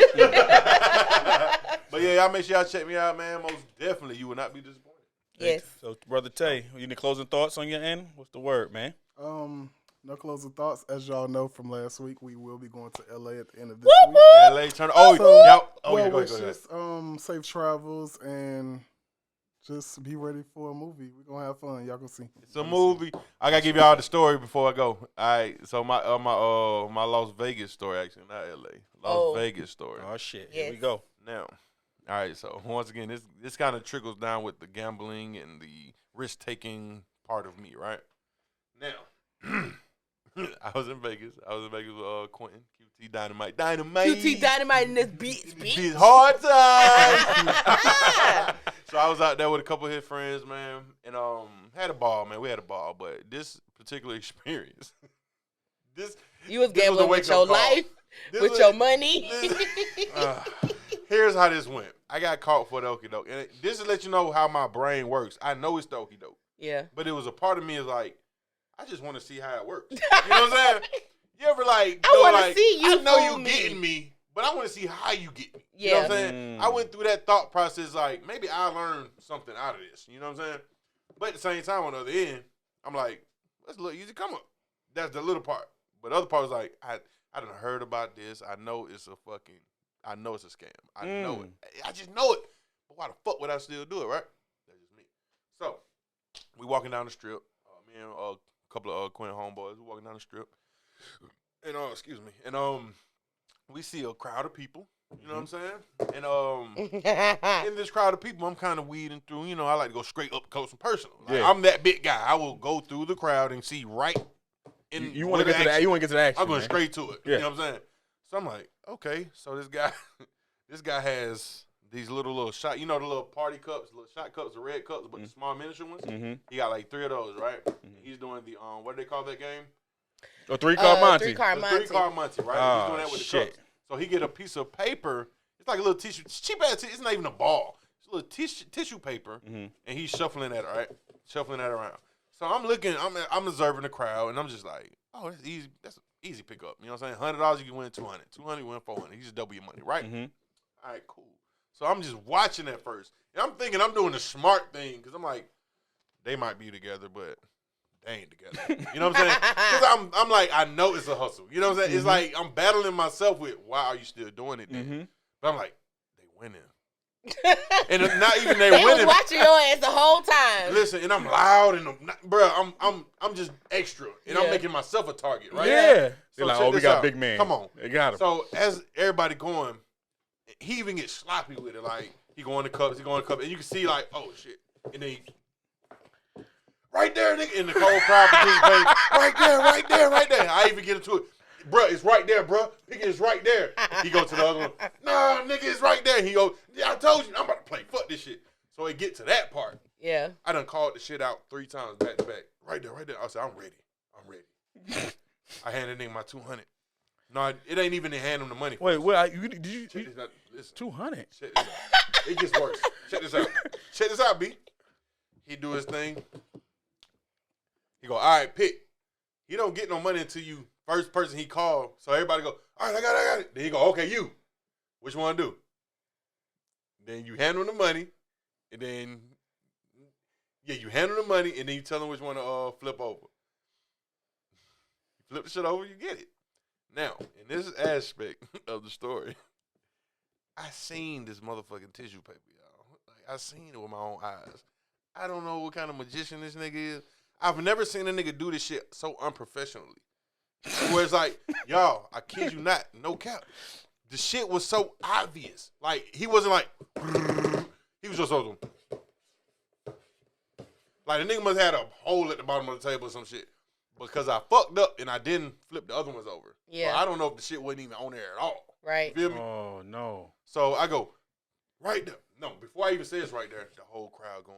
C: But yeah, y'all make sure y'all check me out, man. Most definitely, you will not be disappointed.
A: Yes.
B: So, Brother Tay, you any closing thoughts on your end? What's the word, man?
D: No closing thoughts. As y'all know from last week, we will be going to LA at the end of this week.
C: LA turn. Go ahead.
D: Safe travels and just be ready for a movie. We're gonna have fun. Y'all gonna see.
C: It's a movie. I gotta give y'all the story before I go. All right. So my Las Vegas story, actually, not LA. Las Vegas story.
B: Oh shit. Here we go.
C: Now, all right. So once again, this kind of trickles down with the gambling and the risk taking part of me, right? Now, I was in Vegas. With Quentin, QT Dynamite.
A: QT Dynamite in this beat.
C: Hard time. So I was out there with a couple of his friends, man, and had a ball, man. We had a ball, but this particular experience,
A: you was gambling with your life, with your money.
C: Here's how this went. I got caught for the okie doke, and this to let you know how my brain works. I know it's the okie doke.
A: Yeah.
C: But it was a part of me is like, I just want to see how it works. You know what I'm saying? You ever I
A: want to see you.
C: I know you getting me, but I want to see how you get me. You know what I'm saying? I went through that thought process like, maybe I learned something out of this. You know what I'm saying? But at the same time, on the other end, I'm like, that's a little easy come up. That's the little part. But the other part was like, I done heard about this. I know it's a scam. I know it. I just know it. But why the fuck would I still do it, right? That's just me. So, we walking down the strip. Me and a couple of Quentin homeboys, we walking down the strip. And, and we see a crowd of people. You know what I'm saying? And in this crowd of people, I'm kind of weeding through. You know, I like to go straight up close and personal. Like, I'm that big guy. I will go through the crowd and see right in.
B: You want to get to that? You want to get to the action?
C: I'm going straight to it. Yeah. You know what I'm saying? So I'm like, okay. So this guy has these little shot. You know the little party cups, little shot cups, the red cups, but the small miniature ones. He got like 3 of those, right? He's doing the what do they call that game?
B: A 3-card Monty.
A: 3-card Monty.
C: 3-card Monty, right? He's doing that with the cups. So he get a piece of paper. It's like a little tissue. It's cheap ass tissue. It's not even a ball. It's a little tissue paper, and he's shuffling that, right? Shuffling that around. So I'm looking. I'm observing the crowd, and I'm just like, oh, that's easy. That's an easy pickup. You know what I'm saying? $100 you can win 200. 200 you win 400. You just double your money, right? All right, cool. So I'm just watching at first, and I'm thinking I'm doing the smart thing because I'm like, they might be together, but they ain't together. You know what I'm saying? Because I'm like, I know it's a hustle. You know what I'm saying? It's like I'm battling myself with, why are you still doing it then? But I'm like, they winning. And not even they winning.
A: They was watching your ass the whole time.
C: Listen, and I'm loud and I'm just extra, and I'm making myself a target, right?
B: Yeah.
C: So
B: like, oh, we got a big man.
C: Come on,
B: they got him.
C: So as everybody going, he even gets sloppy with it. Like he going to cups, and you can see like, oh shit, and then. Right there, nigga, in the cold crowd participating. Right there. I even get into it. Bruh, it's right there, bruh. Nigga, it's right there. He go to the other one. No, nigga, it's right there. He go, yeah, I told you, I'm about to play. Fuck this shit. So it get to that part.
A: Yeah.
C: I done called the shit out 3 times back to back. Right there. I said, I'm ready. I handed him my 200. No, it ain't even to hand him the money.
B: Wait, what? Did you?
C: Check this out. Listen. 200. Check this out. It gets worse. Check this out, B. He do his thing. He go, all right, pick. He don't get no money until you first person he called. So everybody go, all right, I got it. Then he go, okay, you. Which one do? Then you hand him the money, and then you hand him the money, and then you tell him which one to flip over. You flip the shit over, you get it. Now, in this aspect of the story, I seen this motherfucking tissue paper, y'all. Like I seen it with my own eyes. I don't know what kind of magician this nigga is. I've never seen a nigga do this shit so unprofessionally. Where it's like, y'all, I kid you not, no cap. The shit was so obvious. Like, he wasn't like, he was just so, like, the nigga must have had a hole at the bottom of the table or some shit. Because I fucked up and I didn't flip the other ones over.
A: Yeah.
C: So I don't know if the shit wasn't even on there at all.
A: Right.
C: You feel me?
B: Oh, no.
C: So I go, right there. No, before I even say it's right there, the whole crowd going,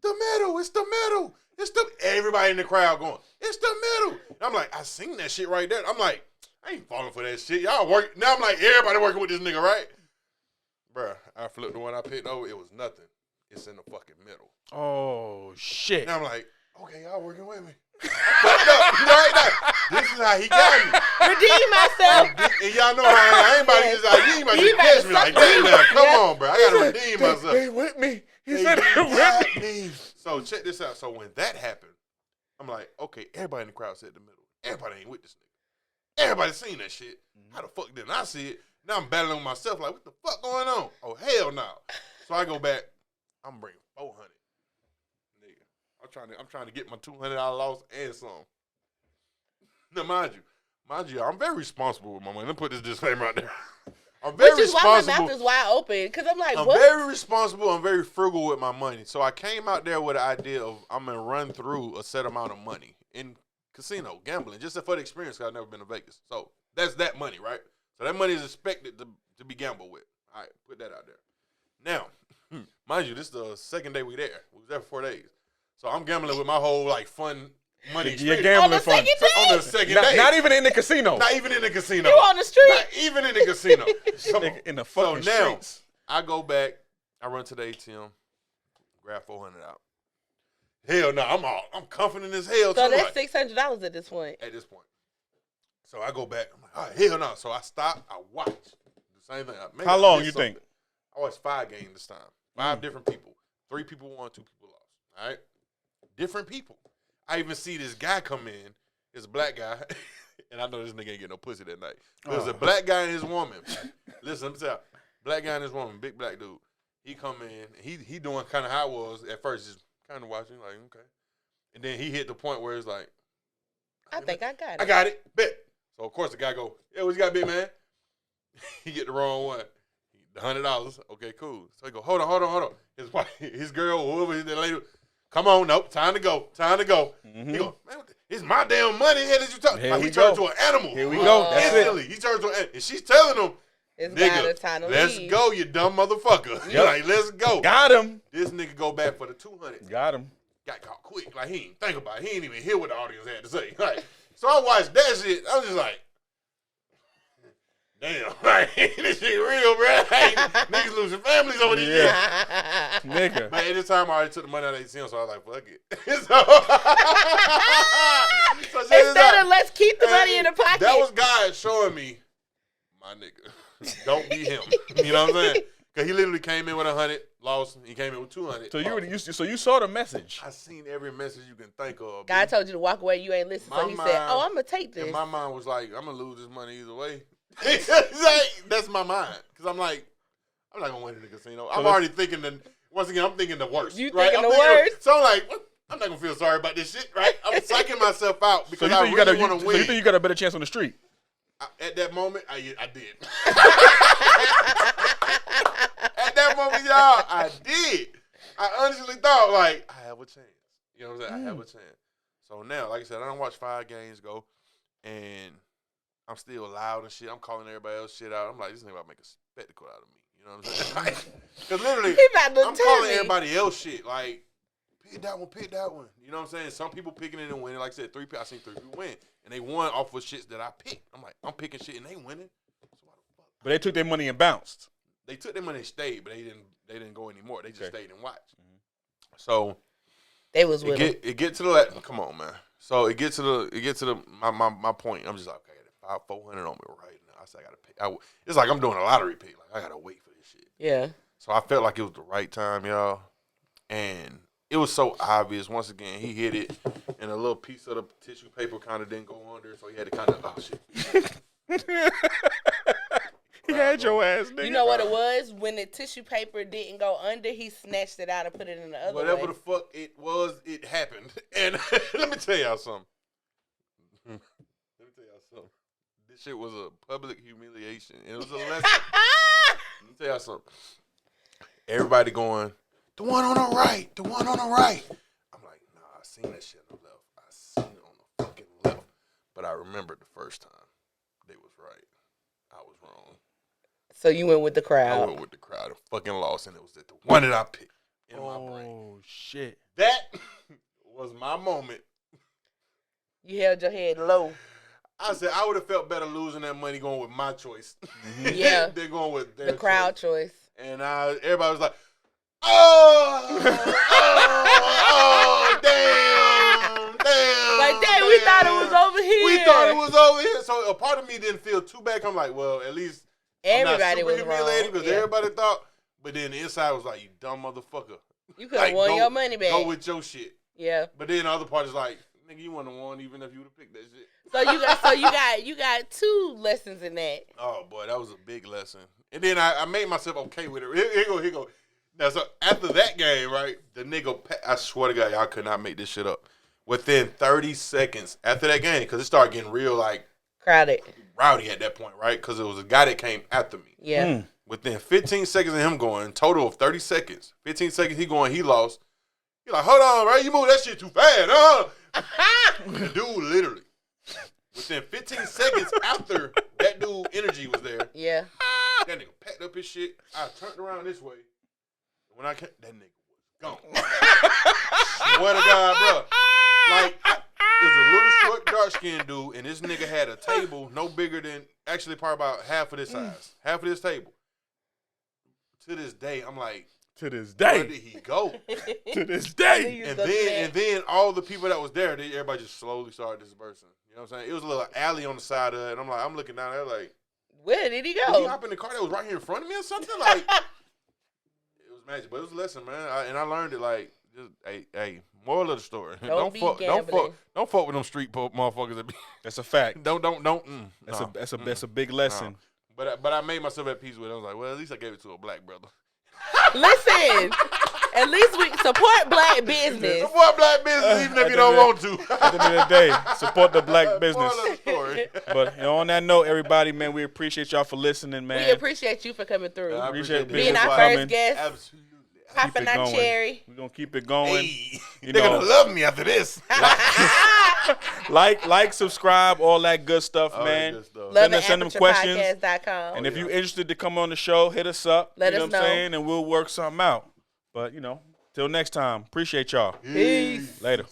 C: the middle, it's the middle. It's the, everybody in the crowd going, it's the middle. And I'm like, I seen that shit right there. I'm like, I ain't falling for that shit. Y'all work. Now I'm like, everybody working with this nigga, right? Bruh, I flipped the one I picked over. It was nothing. It's in the fucking middle.
B: Oh, shit.
C: Now I'm like, okay, y'all working with me. I fucked up right now. This is how he got me.
A: Redeem myself.
C: And y'all know how I ain't about to just like, you ain't about to catch me like that now. Come on, bro. I got to redeem myself.
B: They with me. He
C: They
B: said they with me.
C: me. So check this out. So when that happened, I'm like, okay, everybody in the crowd said the middle. Everybody ain't with this nigga. Everybody seen that shit. How the fuck didn't I see it? Now I'm battling with myself like, what the fuck going on? Oh, hell no. So I go back. I'm bringing 400. Nigga, I'm trying to get my $200 loss and some. Now, mind you, I'm very responsible with my money. Let me put this disclaimer out there. I'm very
A: Which is
C: responsible.
A: why my mouth is wide open. Because I'm like,
C: I'm
A: what?
C: very responsible. I'm very frugal with my money. So I came out there with the idea of I'm going to run through a set amount of money in casino, gambling, just for the experience because I've never been to Vegas. So that's that money, right? So that money is expected to be gambled with. All right, put that out there. Now, mind you, this is the second day we there. We was there for 4 days. So I'm gambling with my whole, like, fun money
B: You're
C: experience.
B: gambling fun.
C: On the second day.
B: Not even in the casino.
C: Not even in the casino.
A: You on the street?
C: Not even in the casino. Come on.
B: In the fucking
C: So now,
B: streets.
C: I go back. I run to the ATM. Grab 400 out. Hell no, I'm confident as hell.
A: So
C: too,
A: that's
C: like,
A: $600 at this point.
C: at this point. So I go back. I'm like, all right, hell no. So I stop. I watch. The same thing. Maybe
B: How
C: I
B: long
C: missed
B: you
C: something.
B: think?
C: I watched 5 games this time. 5 different people. 3 people won, 2 people lost. All right? Different people. I even see this guy come in. It's a black guy. And I know this nigga ain't get no pussy that night. There's a black guy and his woman. Listen, let me tell you. Black guy and his woman, big black dude. He come in. He doing kind of how I was at first, just kind of watching, like, okay. And then he hit the point where it's like,
A: I think I got it.
C: I got it. Bet. So, of course, the guy go, yeah, what you got, big man? He get the wrong one. The $100. Okay, cool. So he go, hold on. His wife, his girl, whoever the lady, come on, nope, time to go. Mm-hmm. He go, man, it's my damn money. Here that you talk.
B: Here
C: Like,
B: we
C: he turned
B: go.
C: to an animal.
B: Here we go. That's
C: Instantly.
B: it.
C: He turned to an animal. And she's telling him,
A: It's about
C: nigga,
A: time to
C: let's
A: leave.
C: go, you dumb motherfucker. He's
B: Yep.
C: like, let's go.
B: Got him.
C: This nigga go back for the 200.
B: Got him.
C: Got caught quick. Like, he didn't think about it. He didn't even hear what the audience had to say. Like, so I watched that shit. I was just like, damn, like, this shit real, bro. Niggas losing families over this shit.
B: Nigga.
C: But at this time, I already took the money out of ATM, so I was like, fuck it. so
A: Instead of let's keep the money in the pocket.
C: That was God showing me, my nigga, don't be him. You know what I'm saying? Because he literally came in with 100, lost, he came in with 200.
B: So you saw the message.
C: I seen every message you can think of.
A: God told you to walk away. You ain't listen. So he said, "Oh, I'm gonna take this."
C: And my mind was like, I'm gonna lose this money either way. Like, that's my mind, because I'm like, I'm not gonna win in the casino. I'm already thinking once again, I'm thinking the worst.
A: You
C: right?
A: thinking the worst?
C: So I'm like, what? I'm not gonna feel sorry about this shit, right? I'm psyching myself out because I really want to win.
B: So you think you got a better chance on the street?
C: At that moment, I did. At that moment, y'all, I did. I honestly thought, like, I have a chance. You know what I'm saying? I have a chance. So now, like I said, I don't watch 5 games go, and I'm still loud and shit. I'm calling everybody else shit out. I'm like, this nigga about to make a spectacle out of me. You know what I'm saying? Because literally, I'm calling everybody else shit. Like, pick that one. You know what I'm saying? Some people picking it and winning. Like I said, I seen 3 people win. And they won off of shits that I picked. I'm like, I'm picking shit and they winning. So why the fuck?
B: But they took their money and bounced.
C: They took their money and stayed, but they didn't go anymore. They just stayed and watched. Mm-hmm. So
A: they was with
C: it get to the come on, man. So it get to the my point. I'm just like, okay, I got 400 on me right now. I said I gotta pay. It's like I'm doing a lottery pick. Like I gotta wait for this shit.
A: Yeah.
C: So I felt like it was the right time, y'all. And it was so obvious. Once again, he hit it, and a little piece of the tissue paper kind of didn't go under, so he had to kind of, oh, shit.
B: had your ass, nigga.
A: You know what it was? When the tissue paper didn't go under, he snatched it out and put it in the other
C: Whatever
A: way.
C: the fuck it was, it happened. And let me tell y'all something. This shit was a public humiliation. It was a lesson. Let me tell y'all something. Everybody going, the one on the right, the one on the right. I'm like, nah, I seen that shit on the left. I seen it on the fucking left. But I remembered the first time. They was right. I was wrong.
A: So you went with the crowd.
C: I went with the crowd and fucking lost, and it was the one that I picked in my brain.
B: Oh, shit.
C: That was my moment.
A: You held your head low.
C: I said I would have felt better losing that money going with my choice.
A: Yeah.
C: Than going with their
A: the crowd choice.
C: And everybody was like, oh, damn.
A: Like, damn, we thought it was over here.
C: We thought it was over here. So a part of me didn't feel too bad. I'm like, well, at least
A: everybody was wrong.
C: Because everybody thought. But then the inside was like, you dumb motherfucker.
A: You could have won your money back.
C: Go with your shit.
A: Yeah.
C: But then the other part is like, nigga, you wouldn't have won even if you would have picked that shit.
A: You got 2 lessons in that.
C: Oh boy, that was a big lesson. And then I made myself okay with it. Here go. Now, so after that game, right, the nigga, I swear to God, y'all could not make this shit up. Within 30 seconds after that game, because it started getting real, like,
A: crowded,
C: rowdy at that point, right? Because it was a guy that came after me.
A: Yeah.
C: Within 15 seconds of him going, total of 30 seconds. 15 seconds he going, he lost. He like, hold on, right? You move that shit too fast. The dude literally, within 15 seconds after that dude energy was there,
A: yeah,
C: that nigga packed up his shit. I turned around this way. When I came, that nigga was gone. Swear to God, bro. Like, there's a little short, dark-skinned dude, and this nigga had a table no bigger than, actually probably about half of this size. Half of this table. To this day, I'm like,
B: to this day,
C: where did he go?
B: To this day.
C: And then all the people that was there, everybody just slowly started dispersing. You know what I'm saying? It was a little alley on the side of it, and I'm looking down there like,
A: where did he go?
C: Did he hop in the car that was right here in front of me or something? Like, it was magic, but it was a lesson, man. And I learned it like, just hey, moral of the story. Don't fuck with them street motherfuckers. That be,
B: that's a fact.
C: Don't.
B: That's a big lesson.
C: No. But I made myself at peace with it. I was like, well, at least I gave it to a black brother.
A: Listen, at least we support black business.
C: Support black business even if you don't want to.
B: At the end of the day, support the black business.
C: Story.
B: But on that note, everybody, man, we appreciate y'all for listening, man.
A: We appreciate you for coming through.
C: I appreciate
A: being our first guest.
C: Absolutely.
A: Popping our cherry.
B: We're going to keep it going.
C: Hey, they're going to love me after this.
B: Like, subscribe, all that good stuff, man. Send them questions. And if you're interested to come on the show, hit us up.
A: Let us know.
B: You know what I'm saying? And we'll work something out. But, till next time, appreciate y'all.
A: Peace.
B: Later.